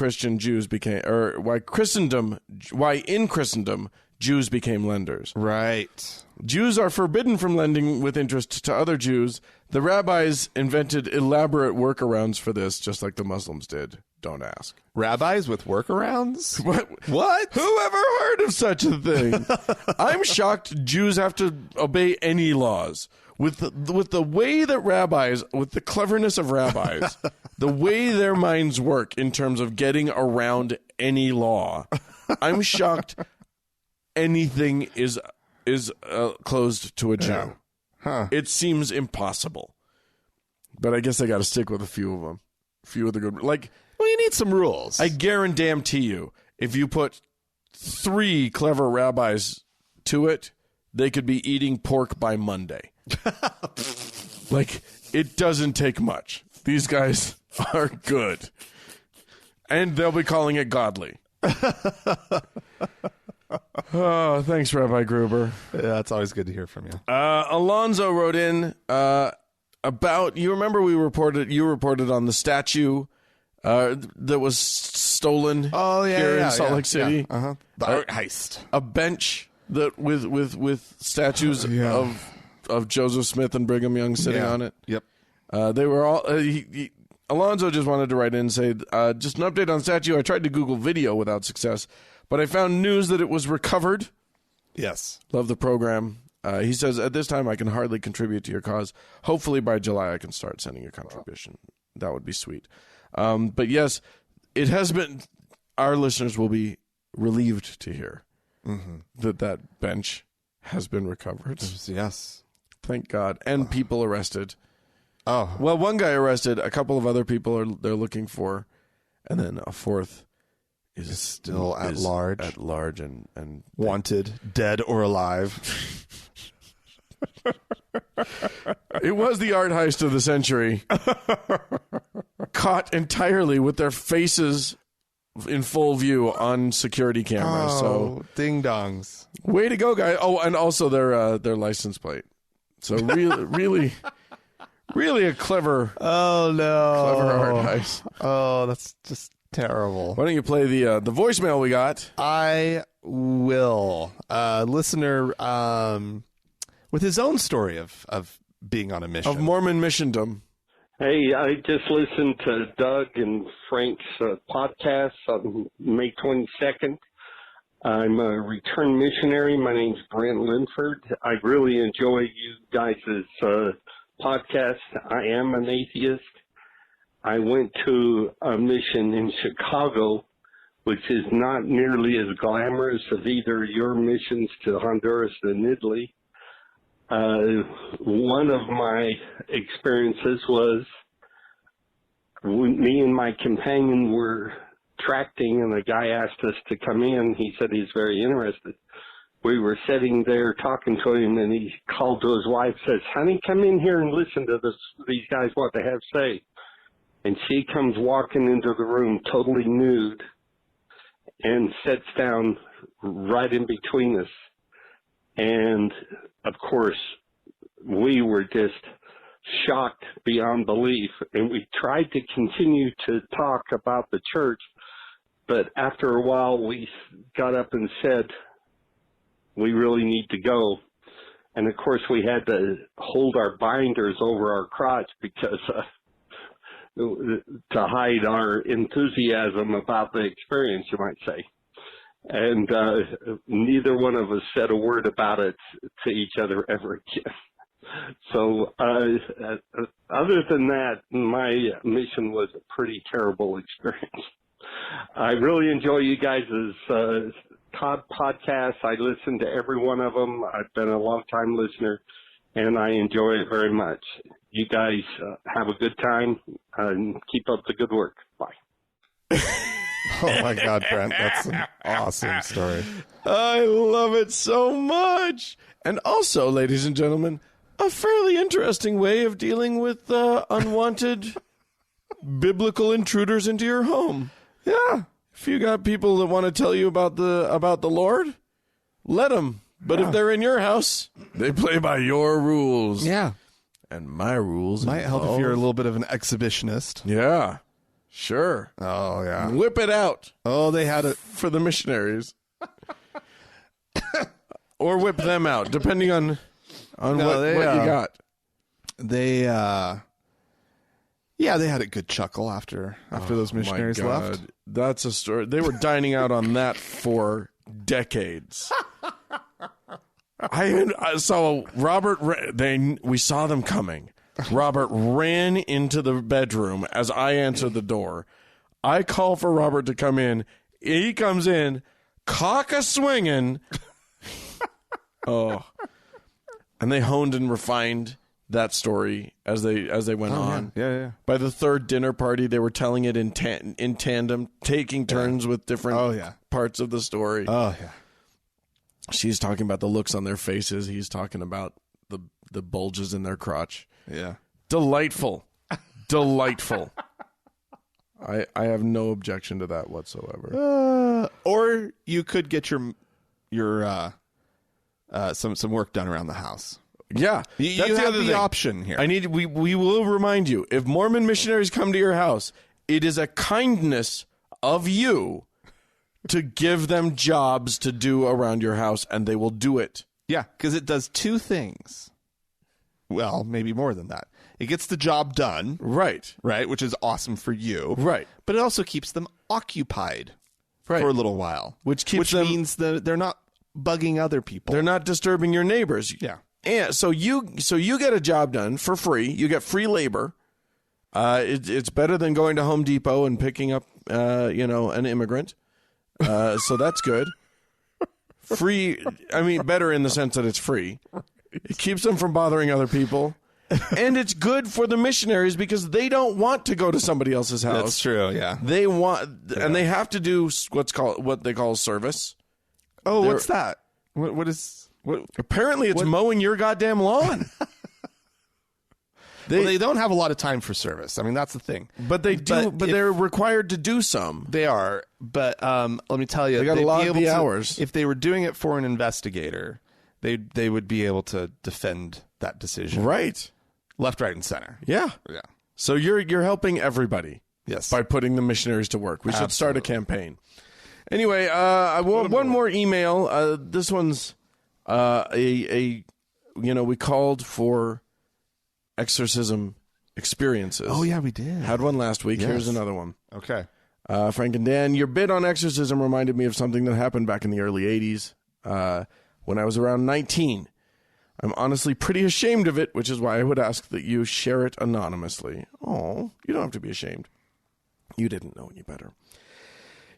in Christendom Jews became lenders. Right. Jews are forbidden from lending with interest to other Jews. The rabbis invented elaborate workarounds for this, just like the Muslims did. Don't ask. Rabbis with workarounds? What? Whoever heard of such a thing? I'm shocked Jews have to obey any laws. With the way that rabbis, with the cleverness of rabbis, the way their minds work in terms of getting around any law, I'm shocked anything is closed to a Jew. Yeah. Huh. It seems impossible. But I guess I got to stick with a few of them. A few of the good, like, well, you need some rules. I guarantee you, if you put 3 clever rabbis to it, they could be eating pork by Monday. Like, it doesn't take much. These guys are good. And they'll be calling it godly. Oh, thanks, Rabbi Gruber. Yeah, it's always good to hear from you. Alonzo wrote in about, you remember you reported on the statue that was stolen here in Salt Lake City? Yeah. Uh-huh. The art heist. A bench that with statues of Joseph Smith and Brigham Young sitting on it. Yep. They were all. Alonzo just wanted to write in and say, just an update on the statue. I tried to Google video without success, but I found news that it was recovered. Yes. Love the program. He says, at this time, I can hardly contribute to your cause. Hopefully by July, I can start sending a contribution. That would be sweet. But yes, it has been. Our listeners will be relieved to hear that bench has been recovered. Yes. Thank God. And people arrested. Oh. Well, one guy arrested. A couple of other people they're looking for. And then a fourth is still at large. At large and wanted, dead or alive. It was the art heist of the century. Caught entirely with their faces in full view on security cameras. So ding dongs. Way to go, guys. Oh, and also their license plate. So really a clever clever art heist. Oh, that's just terrible. Why don't you play the voicemail we got? I will. Listener with his own story of being on a mission. Of Mormon missiondom. Hey, I just listened to Doug and Frank's podcast on May 22nd. I'm a returned missionary. My name's Brent Linford. I really enjoy you guys' podcast. I am an atheist. I went to a mission in Chicago, which is not nearly as glamorous as either your missions to Honduras and Italy. One of my experiences was when me and my companion were tracting and the guy asked us to come in. He said he's very interested. We were sitting there talking to him and he called to his wife, says, honey, come in here and listen to these guys, what they have to say. And she comes walking into the room totally nude and sits down right in between us. And of course, we were just shocked beyond belief. And we tried to continue to talk about the church. But after a while, we got up and said, we really need to go. And of course, we had to hold our binders over our crotch because to hide our enthusiasm about the experience, you might say. And neither one of us said a word about it to each other ever again. So other than that, my mission was a pretty terrible experience. I really enjoy you guys' podcasts. I listen to every one of them. I've been a long-time listener, and I enjoy it very much. You guys have a good time and keep up the good work. Bye. Oh my God, Brent, that's an awesome story. I love it so much. And also, ladies and gentlemen, a fairly interesting way of dealing with unwanted biblical intruders into your home. Yeah. If you got people that want to tell you about the Lord, let them. But if they're in your house, they play by your rules. Yeah. And my rules might help if you're a little bit of an exhibitionist. Yeah. Sure. Oh, yeah. Whip it out. Oh, they had it for the missionaries. Or whip them out, depending on what you got. They had a good chuckle after those missionaries left. That's a story. They were dining out on that for decades. I saw Robert. We saw them coming. Robert ran into the bedroom as I answered the door. I call for Robert to come in. He comes in, cock a swinging. Oh, and they honed and refined that story as they went on. Yeah. By the third dinner party, they were telling it in tandem, taking turns with different parts of the story. Oh yeah. She's talking about the looks on their faces. He's talking about the bulges in their crotch. Yeah. Delightful. Delightful. I have no objection to that whatsoever. Or you could get your some work done around the house. Yeah. You have the option here. We will remind you, if Mormon missionaries come to your house, it is a kindness of you to give them jobs to do around your house, and they will do it. Yeah, because it does two things. Well, maybe more than that. It gets the job done. Right, which is awesome for you. Right. But it also keeps them occupied for a little while. Which means that they're not bugging other people. They're not disturbing your neighbors. Yeah. And so you get a job done for free. You get free labor. It's better than going to Home Depot and picking up an immigrant. So that's good. Free, I mean, better in the sense that it's free. It keeps them from bothering other people. And it's good for the missionaries because they don't want to go to somebody else's house. That's true, yeah. They want, and they have to do what they call service. Oh, what's that? What? Apparently it's mowing your goddamn lawn. They don't have a lot of time for service. I mean, that's the thing. But they do. But they're required to do some. They are. But let me tell you, they got a lot of the hours. If they were doing it for an investigator, they would be able to defend that decision. Right. Left, right, and center. Yeah. Yeah. So you're helping everybody. Yes. By putting the missionaries to work. We should start a campaign. Anyway, one more email. This one's we called for exorcism experiences. Oh, yeah, we did. Had one last week. Yes. Here's another one. Okay. Frank and Dan, your bit on exorcism reminded me of something that happened back in the early 80s when I was around 19. I'm honestly pretty ashamed of it, which is why I would ask that you share it anonymously. Oh, you don't have to be ashamed. You didn't know any better.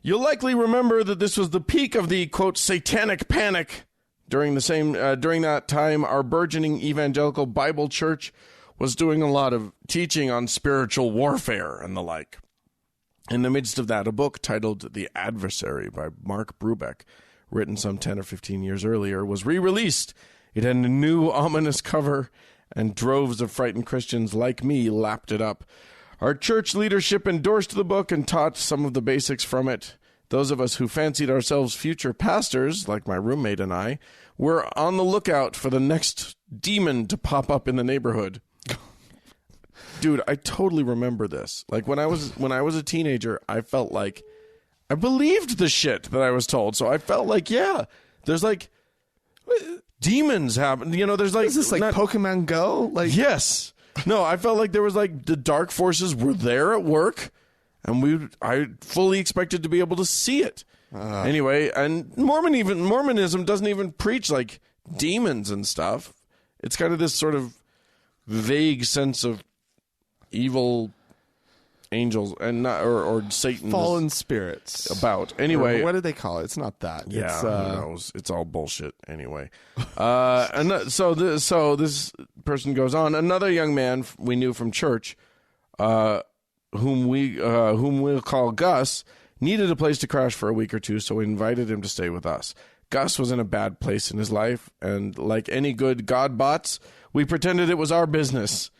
You'll likely remember that this was the peak of the, quote, satanic panic. During that time, our burgeoning evangelical Bible church was doing a lot of teaching on spiritual warfare and the like. In the midst of that, a book titled The Adversary by Mark Brubeck, written some 10 or 15 years earlier, was re-released. It had a new ominous cover, and droves of frightened Christians like me lapped it up. Our church leadership endorsed the book and taught some of the basics from it. Those of us who fancied ourselves future pastors, like my roommate and I, were on the lookout for the next demon to pop up in the neighborhood. Dude, I totally remember this. Like when I was a teenager, I felt like I believed the shit that I was told. So I felt like, yeah, there's like demons happen. There's like, is this like Pokemon Go? Like, yes. No, I felt like there was like the dark forces were there at work, and I fully expected to be able to see it. Anyway, and Mormonism doesn't even preach like demons and stuff. It's kind of this sort of vague sense of evil angels and not or Satan, fallen spirits. About anyway. Or what do they call it? It's not that. Yeah, who knows? It's all bullshit anyway. So this person goes on. Another young man we knew from church whom we'll call Gus, needed a place to crash for a week or two, so we invited him to stay with us. Gus was in a bad place in his life, and like any good godbots, we pretended it was our business.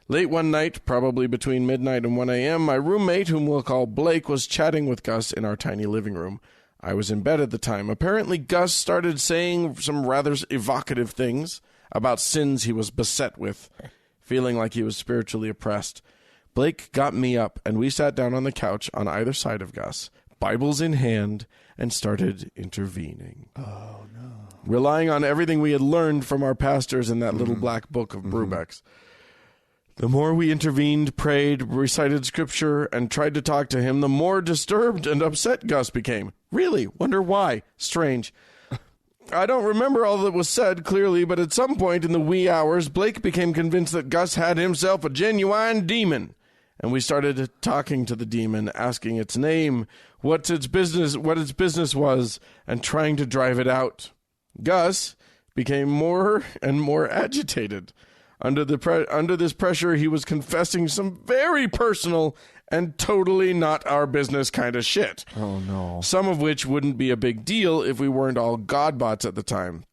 Late one night, probably between midnight and 1 a.m., my roommate, whom we'll call Blake, was chatting with Gus in our tiny living room. I was in bed at the time. Apparently, Gus started saying some rather evocative things about sins he was beset with, feeling like he was spiritually oppressed. Blake got me up, and we sat down on the couch on either side of Gus, Bibles in hand, and started intervening. Oh, no. Relying on everything we had learned from our pastors in that little black book of Brubeck's. The more we intervened, prayed, recited scripture, and tried to talk to him, the more disturbed and upset Gus became. Really? Wonder why? Strange. I don't remember all that was said clearly, but at some point in the wee hours, Blake became convinced that Gus had himself a genuine demon. And we started talking to the demon, asking its name, what its business was, and trying to drive it out. Gus became more and more agitated. Under this pressure, he was confessing some very personal and totally not our business kind of shit. Oh, no. Some of which wouldn't be a big deal if we weren't all godbots at the time.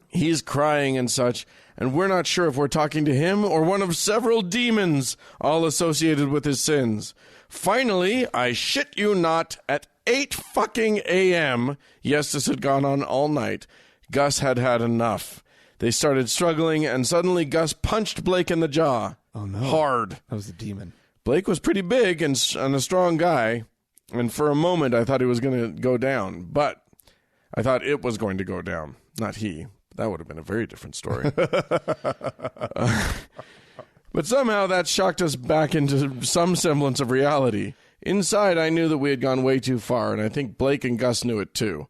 He's crying and such, and we're not sure if we're talking to him or one of several demons, all associated with his sins. Finally, I shit you not, at 8 fucking a.m., yes, this had gone on all night, Gus had had enough. They started struggling, and suddenly Gus punched Blake in the jaw. Oh, no. Hard. That was the demon. Blake was pretty big and a strong guy, and for a moment I thought he was going to go down, but I thought it was going to go down, not he. That would have been a very different story. But somehow that shocked us back into some semblance of reality. Inside, I knew that we had gone way too far, and I think Blake and Gus knew it too.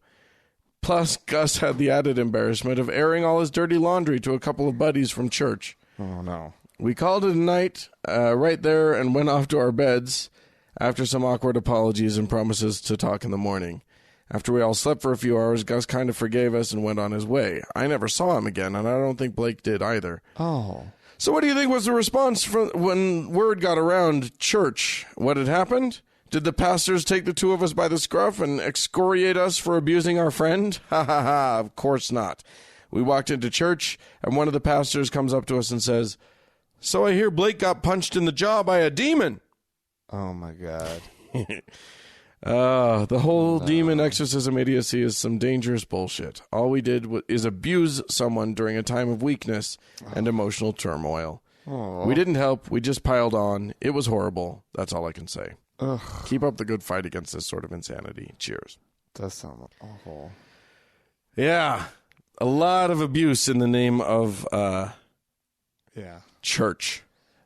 Plus, Gus had the added embarrassment of airing all his dirty laundry to a couple of buddies from church. Oh, no. We called it a night right there and went off to our beds after some awkward apologies and promises to talk in the morning. After we all slept for a few hours, Gus kind of forgave us and went on his way. I never saw him again, and I don't think Blake did either. Oh. So what do you think was the response when word got around church? What had happened? Did the pastors take the two of us by the scruff and excoriate us for abusing our friend? Ha ha ha, of course not. We walked into church, and one of the pastors comes up to us and says, "So I hear Blake got punched in the jaw by a demon." Oh, my God. The whole demon exorcism idiocy is some dangerous bullshit. All we did is abuse someone during a time of weakness and emotional turmoil. Oh. We didn't help. We just piled on. It was horrible. That's all I can say. Ugh. Keep up the good fight against this sort of insanity. Cheers. Does sound awful. Yeah. A lot of abuse in the name of Yeah. church.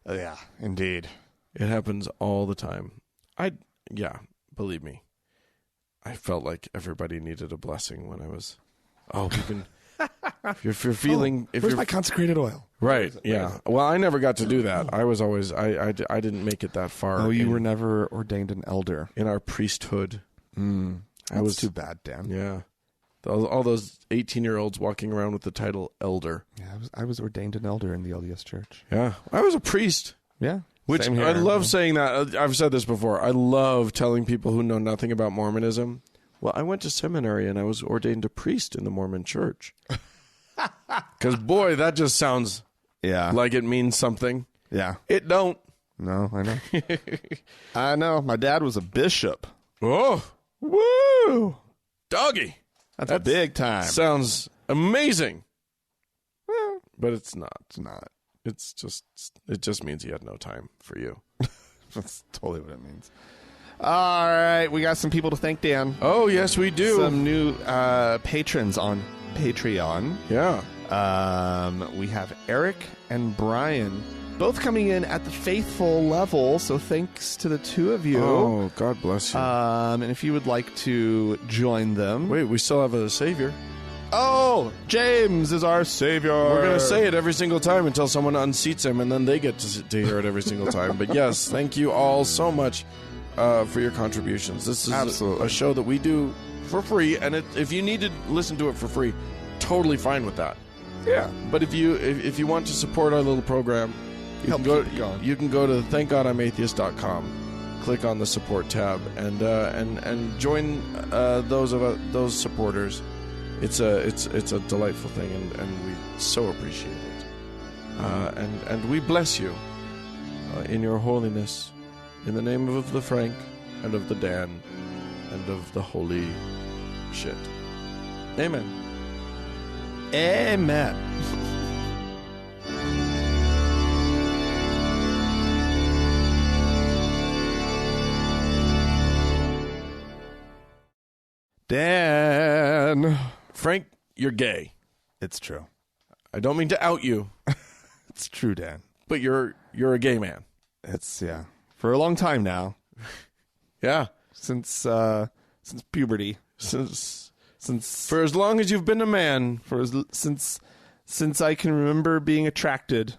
Yeah, indeed. It happens all the time. Believe me. I felt like everybody needed a blessing when I was... Oh, we can... if you're feeling... if Where's you're my consecrated oil? Right, yeah. Well, I never got to do that. I was always... I didn't make it that far. Oh, you were never ordained an elder. In our priesthood. That was too bad, Dan. Yeah. All those 18-year-olds walking around with the title elder. Yeah, I was ordained an elder in the LDS church. Yeah. I was a priest. Yeah. Which Same here. I love saying that. I've said this before. I love telling people who know nothing about Mormonism, well, I went to seminary and I was ordained a priest in the Mormon church. Because, boy, that just sounds like it means something. Yeah. It don't. No, I know. I know. My dad was a bishop. Oh. Woo. Doggy. That's big time. Sounds amazing. Well, but it's not. It's not. It just means he had no time for you. That's totally what it means. All right, we got some people to thank, Dan. Oh, yes, we do. Some new patrons on Patreon. Yeah. We have Eric and Brian, both coming in at the faithful level, so thanks to the two of you. Oh, God bless you. And if you would like to join them... Wait, we still have a savior. Oh, James is our savior. We're going to say it every single time until someone unseats him, and then they get to hear it every single time. But yes, thank you all so much for your contributions. This is a show that we do for free, and if you need to listen to it for free, totally fine with that. Yeah. But if you want to support our little program, you can go to thankgodimatheist.com. click on the support tab and join those supporters. It's a delightful thing, and we so appreciate it. And we bless you in your holiness, in the name of the Frank and of the Dan and of the holy shit. Amen. Amen. Dan. Frank, you're gay. It's true. I don't mean to out you, It's true, Dan. but you're a gay man. It's, for a long time now. Yeah. Since puberty. Since Since for as long as you've been a man, since I can remember being attracted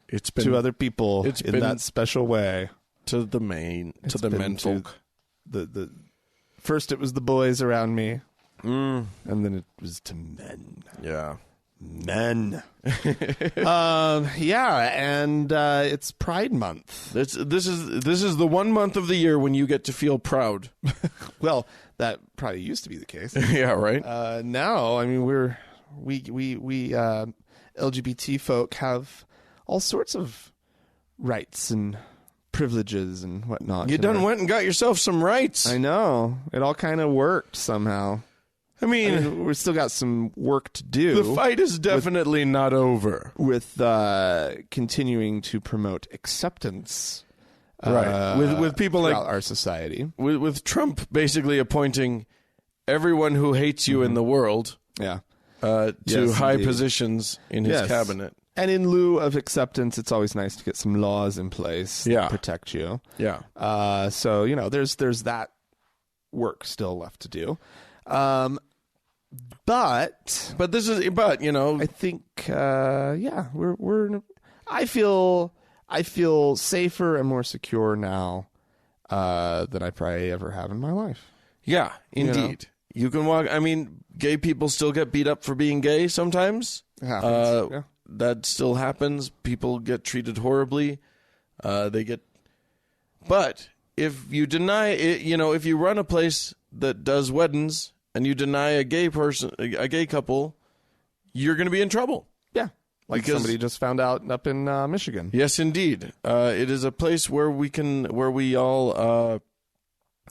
it's been to other people it's in been- that special way. to the It's men been to folk. The first it was the boys around me, Mm, and then it was to men. yeah. Men. And it's Pride Month. This is the 1 month of the year when you get to feel proud. Well, that probably used to be the case. Yeah, right. Now, I mean, we LGBT folk have all sorts of rights and privileges and whatnot. You done went and got yourself some rights. I know. It all kind of worked somehow. I mean, we've still got some work to do. the fight is definitely not over. with continuing to promote acceptance, Right. With people like throughout our society. with Trump basically appointing everyone who hates you in the world Yeah, to Yes, high indeed. positions in his Yes. cabinet. and in lieu of acceptance, it's always nice to get some laws in place Yeah. that protect you. Yeah. So there's that work still left to do. But I think I feel safer and more secure now than I probably ever have in my life. Yeah, indeed. You can walk. I mean, gay people still get beat up for being gay sometimes. It happens. Yeah. That still happens. People get treated horribly. But if you deny it, if you run a place that does weddings and you deny a gay couple, you're going to be in trouble. Yeah, like Because- somebody just found out up in Michigan. Yes, indeed. It is a place where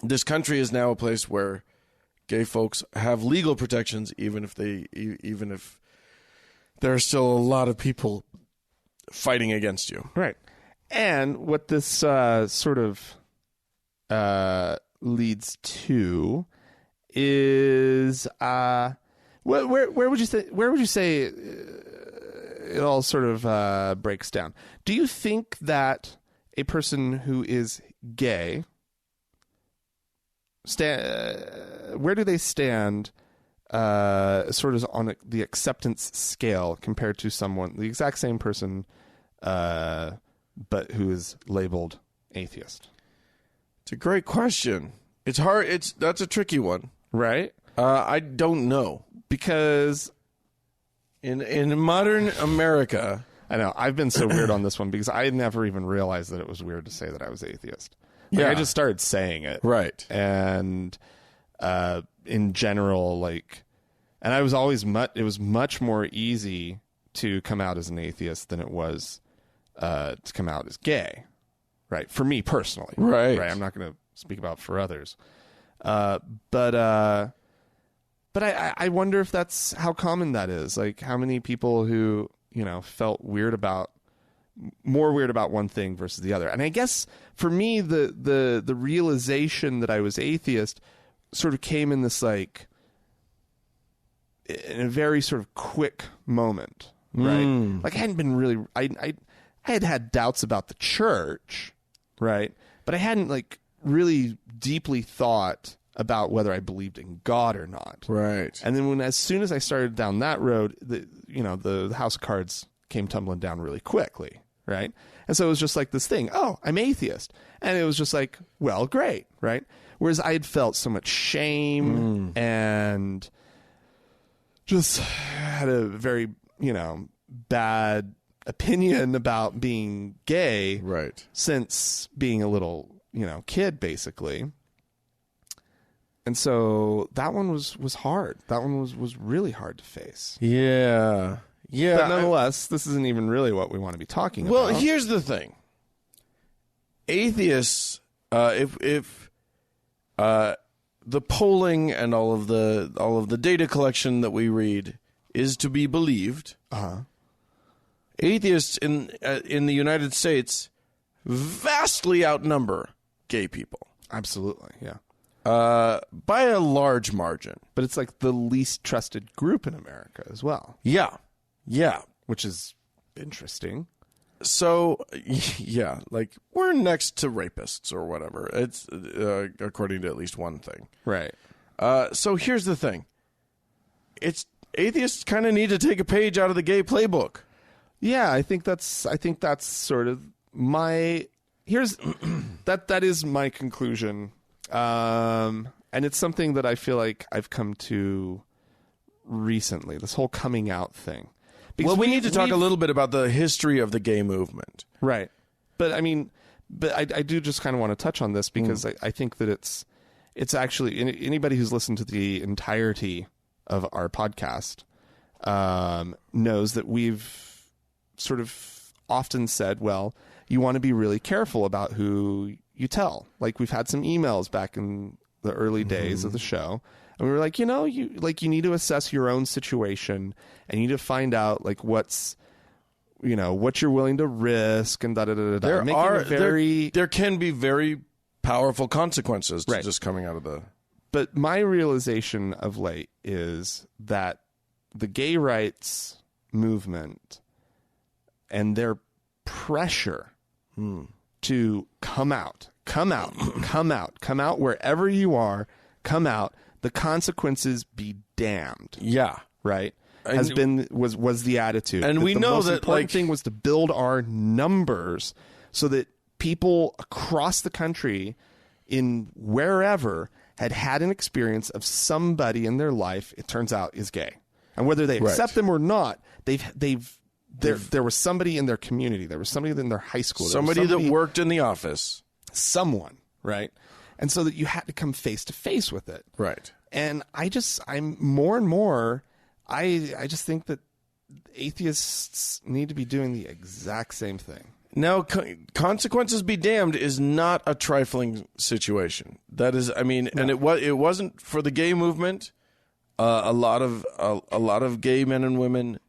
this country is now a place where gay folks have legal protections, even if there are still a lot of people fighting against you. Right. And what this sort of leads to is where would you say it all sort of breaks down? Do you think that a person who is gay where do they stand sort of on the acceptance scale compared to the exact same person but who is labeled atheist? It's a great question. It's hard. That's a tricky one. Right? I don't know, Because in modern America, I know I've been so weird on this one because I never even realized that it was weird to say that I was atheist. Yeah. I just started saying it. right? And in general, and I was always it was much more easy to come out as an atheist than it was to come out as gay. Right. For me personally. Right. I'm not going to speak about for others. But I wonder if that's how common that is. Like how many people who, felt more weird about one thing versus the other. And I guess for me, the realization that I was atheist sort of came in this in a very sort of quick moment, right? Like I hadn't been really, I had doubts about the church, right? But I hadn't really deeply thought about whether I believed in God or not. Right. And then as soon as I started down that road, the house of cards came tumbling down really quickly, right? And so it was just like this thing, oh, I'm atheist. And it was just like, well, great, right? Whereas I had felt so much shame and just had a very, bad opinion about being gay Right. since being a little kid, basically. And so that one was hard. That one was really hard to face. Yeah. But nonetheless, this isn't even really what we want to be talking about. Well, here's the thing. Atheists, if the polling and all of the data collection that we read is to be believed, atheists in the United States vastly outnumber gay people. Absolutely, yeah. By a large margin. But it's like the least trusted group in America as well. Yeah. Yeah. Which is interesting. So, yeah, like we're next to rapists or whatever. It's according to at least one thing. Right. So here's the thing. Atheists kind of need to take a page out of the gay playbook. Yeah, I think that's sort of my that is my conclusion. And it's something that I feel like I've come to recently, this whole coming out thing. Because we need to talk a little bit about the history of the gay movement. Right. But I mean, I do just kind of want to touch on this because I think that it's actually, anybody who's listened to the entirety of our podcast knows that we've sort of often said, well, you want to be really careful about who you tell. Like we've had some emails back in the early days of the show. And we were like, you need to assess your own situation and you need to find out like what you're willing to risk and There can be very powerful consequences to just coming out of the. But my realization of late is that the gay rights movement and their pressure to come out wherever you are, come out. The consequences be damned. Yeah. Right. Was the attitude. And we know the most that important thing was to build our numbers so that people across the country in wherever had an experience of somebody in their life, it turns out, is gay. And whether they accept them or not, there was somebody in their community. There was somebody in their high school. Somebody that worked in the office. Someone, right? And so that you had to come face to face with it. Right. And I'm more and more, I just think that atheists need to be doing the exact same thing. Now, consequences be damned is not a trifling situation. That is, I mean, and it wasn't for the gay movement. A lot of gay men and women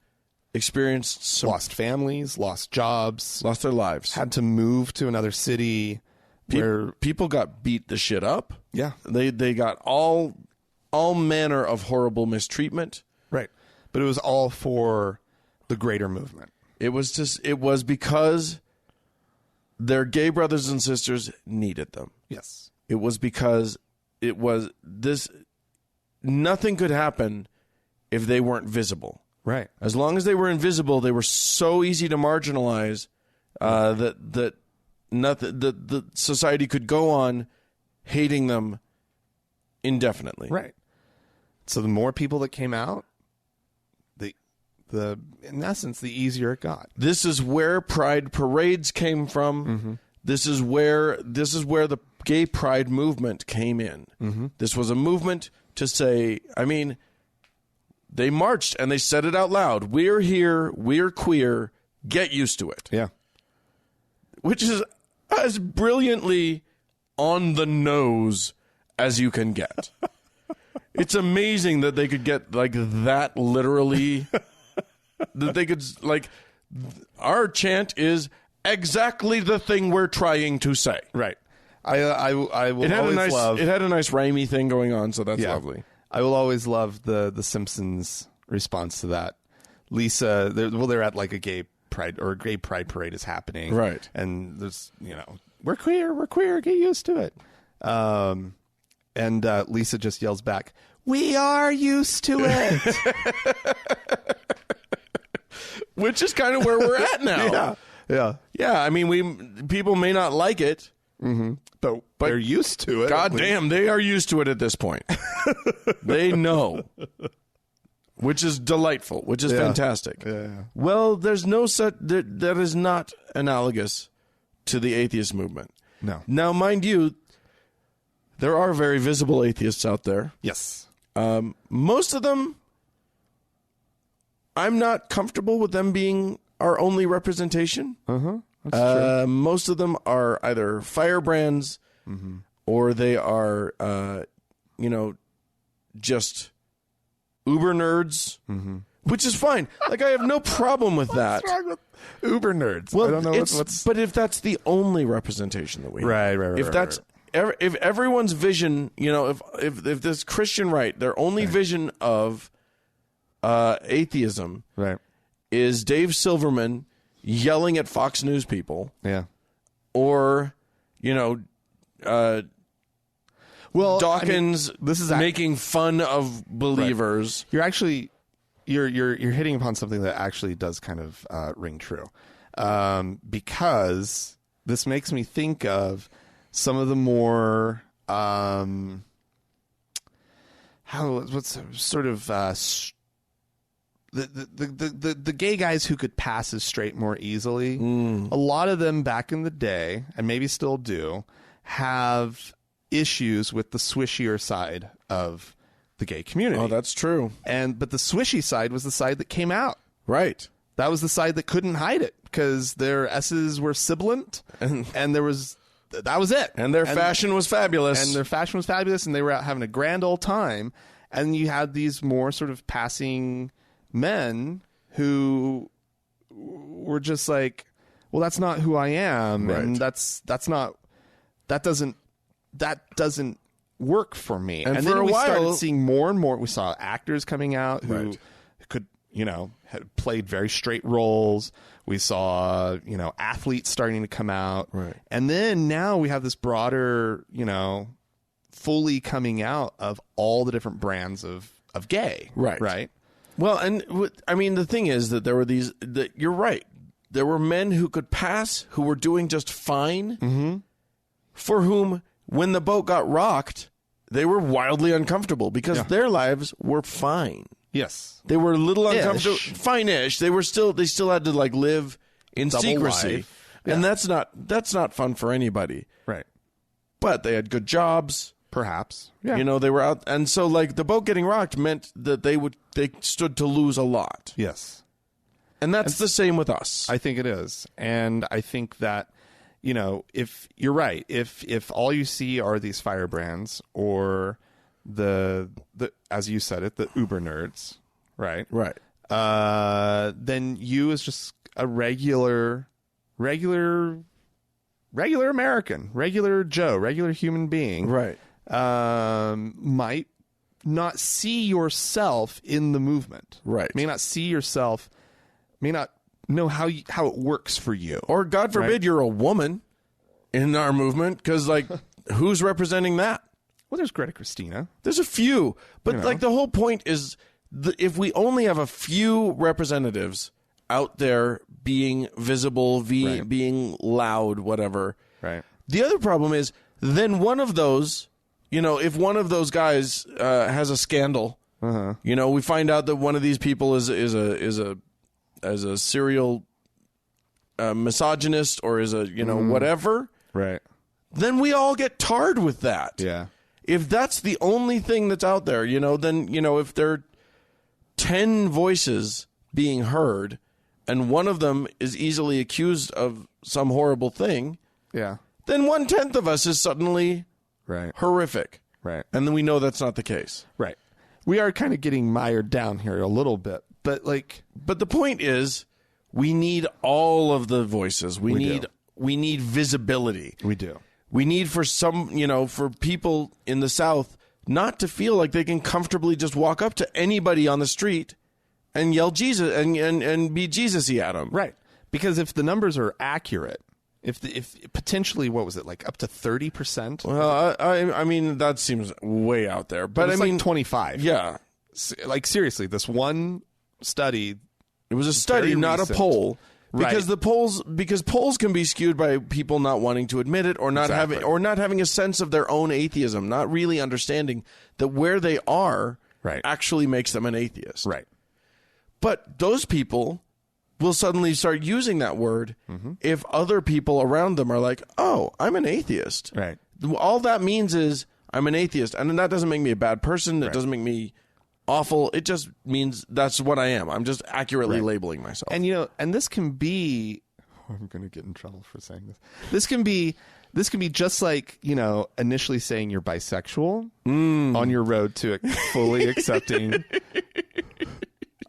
experienced lost families, lost jobs, lost their lives, had to move to another city. Where people got beat the shit up. Yeah. They got all manner of horrible mistreatment. Right. But it was all for the greater movement. It was because their gay brothers and sisters needed them. Yes. It was because nothing could happen if they weren't visible. Right. As long as they were invisible, they were so easy to marginalize that nothing, the society could go on hating them indefinitely. Right. So the more people that came out, in essence, the easier it got. This is where pride parades came from. Mm-hmm. This is where the gay pride movement came in. Mm-hmm. This was a movement to say, I mean, they marched and they said it out loud. We're here. We're queer. Get used to it. Yeah. Which is as brilliantly on the nose as you can get. It's amazing that they could get like that literally. That they could like. Our chant is exactly the thing we're trying to say. Right. I will. It had a nice rhymey thing going on, so that's lovely. I will always love the Simpsons response to that. Lisa, they're at like a gay pride parade is happening, right? And there's we're queer, get used to it. And Lisa just yells back, "We are used to it," which is kind of where we're at now. Yeah. I mean, people may not like it. Mm-hmm. But they're used to it. God damn, they are used to it at this point. They know. Which is delightful, which is fantastic. Yeah. Well, there's no such... That is not analogous to the atheist movement. No. Now, mind you, there are very visible atheists out there. Yes. Most of them, I'm not comfortable with them being our only representation. That's true. Most of them are either firebrands or they are, just uber nerds, which is fine. Like, I have no problem with that. What's wrong with uber nerds? Well, I don't know what's... But if that's the only representation that we have, Right. if that's if everyone's vision, if this Christian right, their only vision of atheism Right. is Dave Silverman yelling at Fox News people, Yeah. or Well, Dawkins this is making fun of believers. You're actually you're hitting upon something that actually does kind of ring true, because this makes me think of some of the more the gay guys who could pass as straight more easily. A lot of them back in the day, and maybe still do, have issues with the swishier side of the gay community. Oh, that's true. But the swishy side was the side that came out. Right. That was the side that couldn't hide it because their S's were sibilant, and that was it. And their fashion was fabulous. And their fashion was fabulous, and they were out having a grand old time. And you had these more sort of passing men who were just like, well, that's not who I am, right. and that doesn't work for me. And And for then a we while, started seeing more and more. We saw actors coming out who Right. could, had played very straight roles. We saw, athletes starting to come out. Right. And then now we have this broader, fully coming out of all the different brands of gay. Right. Right. Well, and the thing is that there were you're right. There were men who could pass, who were doing just fine, for whom, when the boat got rocked, they were wildly uncomfortable because their lives were fine. Yes. They were a little uncomfortable, fine-ish. They still had to live in Double secrecy, life. Yeah. and that's not fun for anybody. Right. But they had good jobs. Perhaps. Yeah. They were out, and so the boat getting rocked meant that they stood to lose a lot. Yes. And that's the same with us. I think it is. And I think that, if you're right, if all you see are these firebrands or the as you said it, the uber nerds, right? Right. Then you as just a regular American, regular Joe, regular human being, Right. Might not see yourself in the movement. Right. May not see yourself, may not know how it works for you. Or, God forbid, you're a woman in our movement, because, who's representing that? Well, there's Greta Christina. There's a few. But, the whole point is, if we only have a few representatives out there being visible, Right. being loud, whatever. Right. The other problem is, then one of those, if one of those guys has a scandal, we find out that one of these people is a serial misogynist or is a whatever. Right. Then we all get tarred with that. Yeah. If that's the only thing that's out there, then if there are 10 voices being heard, and one of them is easily accused of some horrible thing, Yeah. then 1/10 of us is suddenly Right. horrific. Right. And then we know that's not the case. Right. We are kind of getting mired down here a little bit, but But the point is, we need all of the voices. We need visibility. we do. We need for for people in the South not to feel like they can comfortably just walk up to anybody on the street and yell Jesus and be Jesus-y at them. Right. Because if the numbers are accurate, if potentially, what was it, up to 30%? Well, I mean, that seems way out there. But It's I mean, 25. yeah. Seriously, this one study. It was a study, very not recent. a poll. Because Right. because polls can be skewed by people not wanting to admit it or not having a sense of their own atheism, not really understanding that where they are Right. actually makes them an atheist. Right. But those people will suddenly start using that word if other people around them are like, oh, I'm an atheist. Right. All that means is I'm an atheist. And that doesn't make me a bad person. It doesn't make me awful. It just means that's what I am. I'm just accurately labeling myself. And, and this can be, I'm going to get in trouble for saying this. This can be just like, initially saying you're bisexual on your road to fully accepting.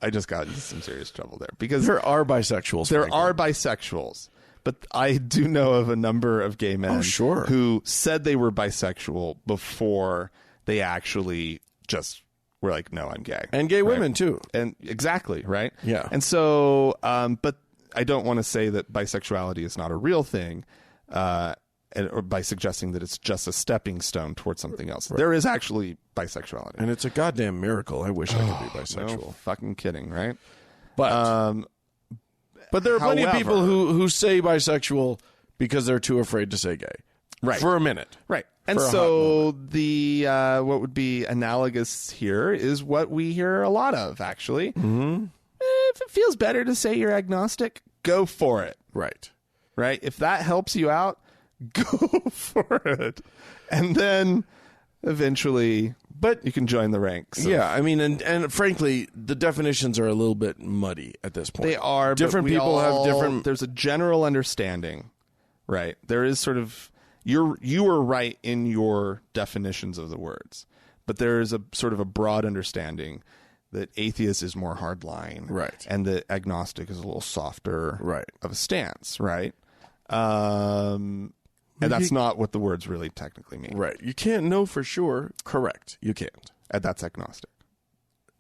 I just got into some serious trouble there because there are bisexuals. There are bisexuals, but I do know of a number of gay men who said they were bisexual before they actually just were like, no, I'm gay. And gay women too. And exactly, right? Yeah. And so, but I don't want to say that bisexuality is not a real thing, or by suggesting that it's just a stepping stone towards something else. There is actually bisexuality. And it's a goddamn miracle. I wish I could be bisexual. No fucking kidding, right? But there are plenty of people who say bisexual because they're too afraid to say gay. Right. For a minute. Right. And so the what would be analogous here is what we hear a lot of, actually. Mm-hmm. If it feels better to say you're agnostic, go for it. Right. Right? If that helps you out, go for it. And then eventually you can join the ranks. Yeah, I mean, and frankly, the definitions are a little bit muddy at this point. They are. Different people have different... There's a general understanding, right? There is sort of... You are right in your definitions of the words, but there is a sort of a broad understanding that atheist is more hardline, right, and that agnostic is a little softer, right, of a stance, right. And that's not what the words really technically mean, right. You can't know for sure. Correct, you can't, and that's agnostic,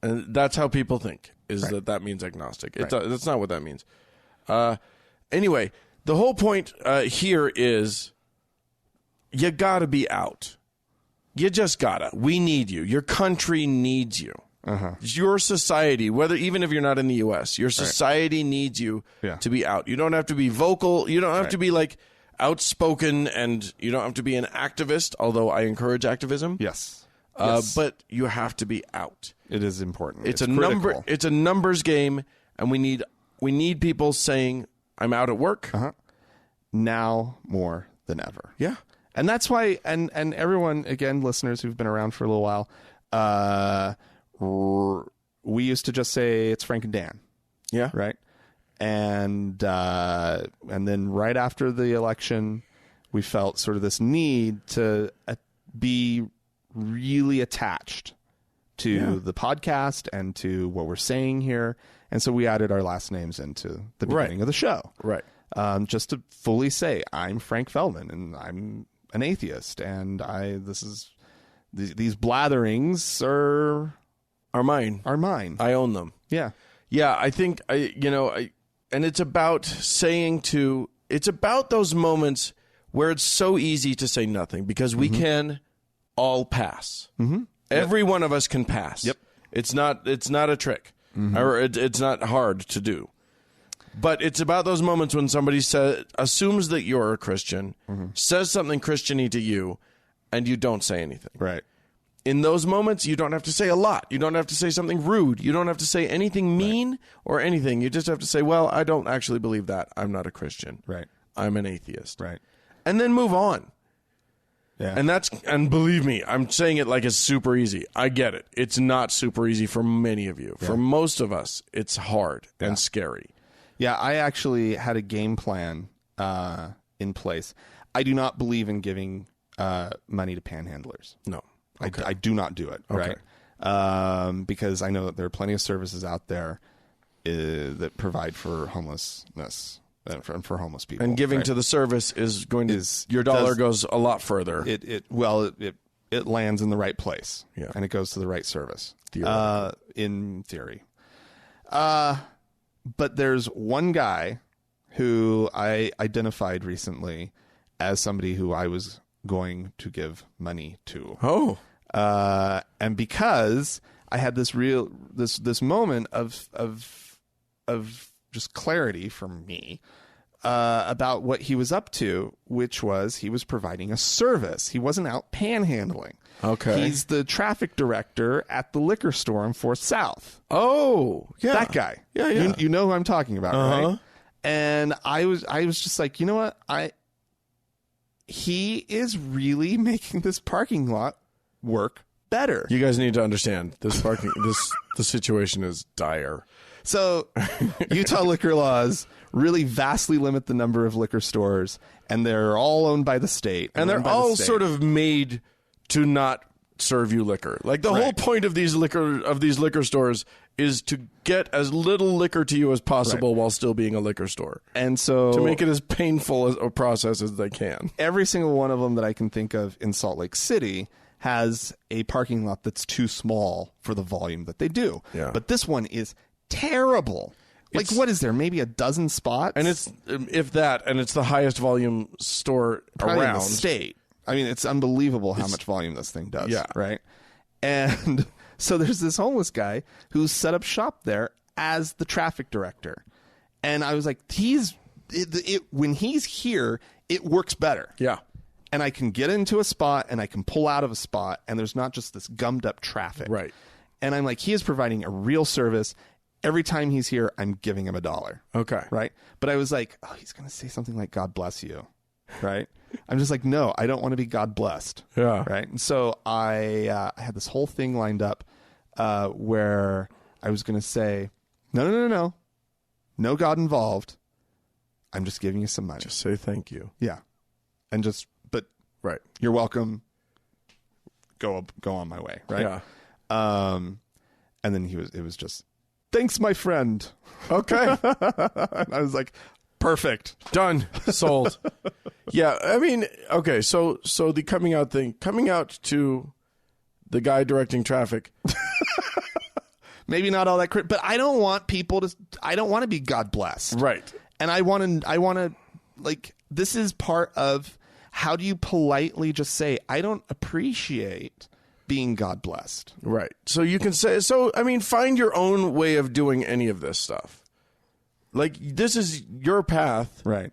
and that's how people think is that means agnostic. That's not what that means. Anyway, the whole point here is. You gotta be out. You just gotta. We need you. Your country needs you. Your society, even if you're not in the U.S., your society needs you to be out. You don't have to be vocal. You don't have to be like outspoken, and you don't have to be an activist. Although I encourage activism. Yes. But you have to be out. It is important. It's a critical. It's a numbers game, and we need people saying, "I'm out at work now more than ever." Yeah. And that's why, and everyone, again, listeners who've been around for a little while, we used to just say it's Frank and Dan. Yeah. Right? And then right after the election, we felt sort of this need to be really attached to the podcast and to what we're saying here. And so we added our last names into the beginning of the show. Right. Just to fully say, I'm Frank Feldman, and I'm an atheist, and these blatherings are mine. I own them. Yeah. Yeah, I think and it's about it's about those moments where it's so easy to say nothing because we can all pass. Mm-hmm. Every one of us can pass. Yep. It's not a trick, or it's not hard to do. But it's about those moments when somebody assumes that you're a Christian, says something Christian-y to you, and you don't say anything. Right. In those moments, you don't have to say a lot. You don't have to say something rude. You don't have to say anything mean or anything. You just have to say, well, I don't actually believe that. I'm not a Christian. Right. I'm an atheist. Right. And then move on. Yeah. And believe me, I'm saying it like it's super easy. I get it. It's not super easy for many of you. Yeah. For most of us, it's hard and scary. Yeah, I actually had a game plan in place. I do not believe in giving money to panhandlers. No. Okay. I do not do it, okay. Right? Because I know that there are plenty of services out there that provide for homelessness and for homeless people. And giving to the service is going to your dollar goes a lot further. It lands in the right place, and it goes to the right service. In theory. But there's one guy who I identified recently as somebody who I was going to give money to. Oh. And because I had this moment of just clarity from me, about what he was up to, which was he was providing a service. He wasn't out panhandling. Okay. He's the traffic director at the liquor store on 4th South. Oh, yeah. That guy. Yeah. You know who I'm talking about, right? And I was just like, you know what? He is really making this parking lot work better. You guys need to understand this parking. The situation is dire. So Utah liquor laws really vastly limit the number of liquor stores, and they're all owned by the state. And they're all sort of made to not serve you liquor. Like the whole point of these liquor stores is to get as little liquor to you as possible while still being a liquor store. And so to make it as painful a process as they can. Every single one of them that I can think of in Salt Lake City has a parking lot that's too small for the volume that they do. Yeah. But this one is terrible. Like, what is there? Maybe a dozen spots? And it's, if that, and it's the highest volume store probably around. In the state. I mean, it's unbelievable how much volume this thing does. Yeah. Right? And so there's this homeless guy who's set up shop there as the traffic director. And I was like, when he's here, it works better. Yeah. And I can get into a spot and I can pull out of a spot, and there's not just this gummed up traffic. Right. And I'm like, he is providing a real service. Every time he's here, I'm giving him $1. Okay. Right. But I was like, oh, he's going to say something like, God bless you. Right. I'm just like, no, I don't want to be God blessed. Yeah. Right. And so I had this whole thing lined up where I was going to say, no. No God involved. I'm just giving you some money. Just say thank you. Yeah. And just, but right. You're welcome. Go on my way. Right. Yeah. And then it was just, thanks, my friend. Okay. And I was like, perfect. Done. Sold. Yeah. I mean, okay. So the coming out to the guy directing traffic. Maybe not all that but I don't want I don't want to be God blessed. Right. And I want to, like, this is part of how do you politely just say, I don't appreciate being God blessed. Right. So you can say, I mean, find your own way of doing any of this stuff. Like, this is your path. Right.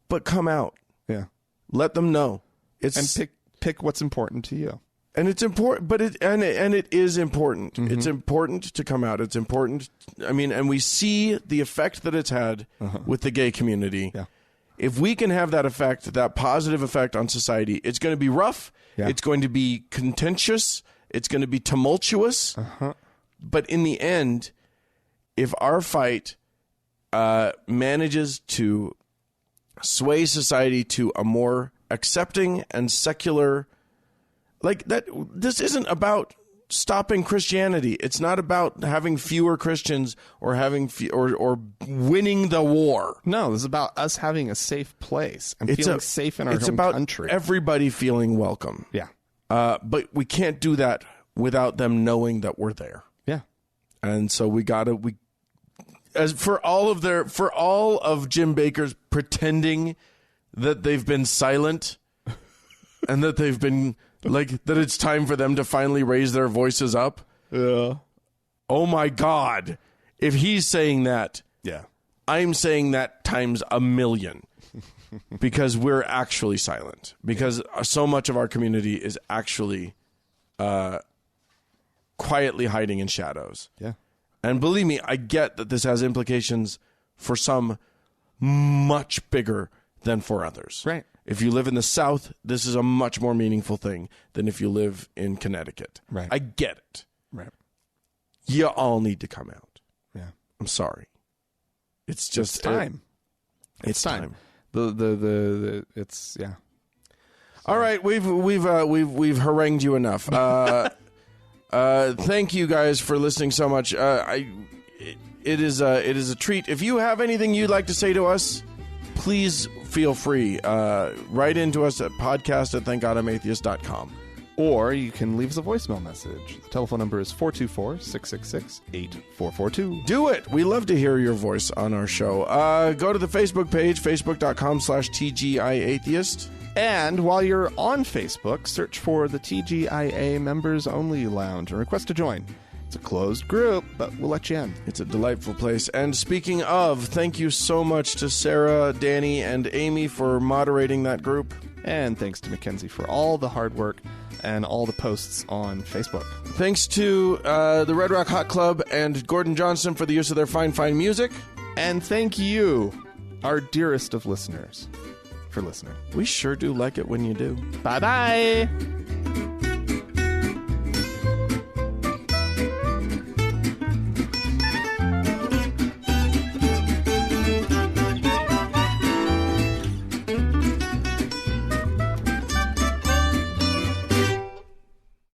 But come out. Yeah. Let them know. And pick what's important to you. And it's important, but it is important. Mm-hmm. It's important to come out. It's important. I mean, and we see the effect that it's had with the gay community. Yeah. If we can have that effect, that positive effect on society, it's going to be rough. Yeah. It's going to be contentious. It's going to be tumultuous. But in the end, if our fight manages to sway society to a more accepting and secular, like that, this isn't about stopping Christianity. It's not about having fewer Christians or having or winning the war. No, this is about us having a safe place and feeling safe in our home country. It's about everybody feeling welcome. Yeah. But we can't do that without them knowing that we're there. Yeah. And so for all of Jim Bakker's pretending that they've been silent and that they've been like, that it's time for them to finally raise their voices up. Yeah. Oh my God. If he's saying that, yeah, I'm saying that times 1,000,000 because we're actually silent, because so much of our community is actually quietly hiding in shadows. Yeah. And believe me, I get that this has implications for some much bigger than for others. Right. If you live in the South, this is a much more meaningful thing than if you live in Connecticut. Right. I get it. Right. You all need to come out. Yeah. I'm sorry. It's just time. It's time. It's yeah. All right, we've harangued you enough. Thank you guys for listening so much. It is a treat. If you have anything you'd like to say to us, please feel free. Write into us at podcast@thankgodimatheist.com. Or you can leave us a voicemail message. The telephone number is 424-666-8442. Do it. We love to hear your voice on our show. Go to the Facebook page, facebook.com/TGIAtheist. And while you're on Facebook, search for the TGIA Members Only Lounge and request to join. It's a closed group, but we'll let you in. It's a delightful place. And speaking of, thank you so much to Sarah, Danny, and Amy for moderating that group. And thanks to Mackenzie for all the hard work and all the posts on Facebook. Thanks to the Red Rock Hot Club and Gordon Johnson for the use of their fine music. And thank you, our dearest of listeners, for listening. We sure do like it when you do. Bye-bye.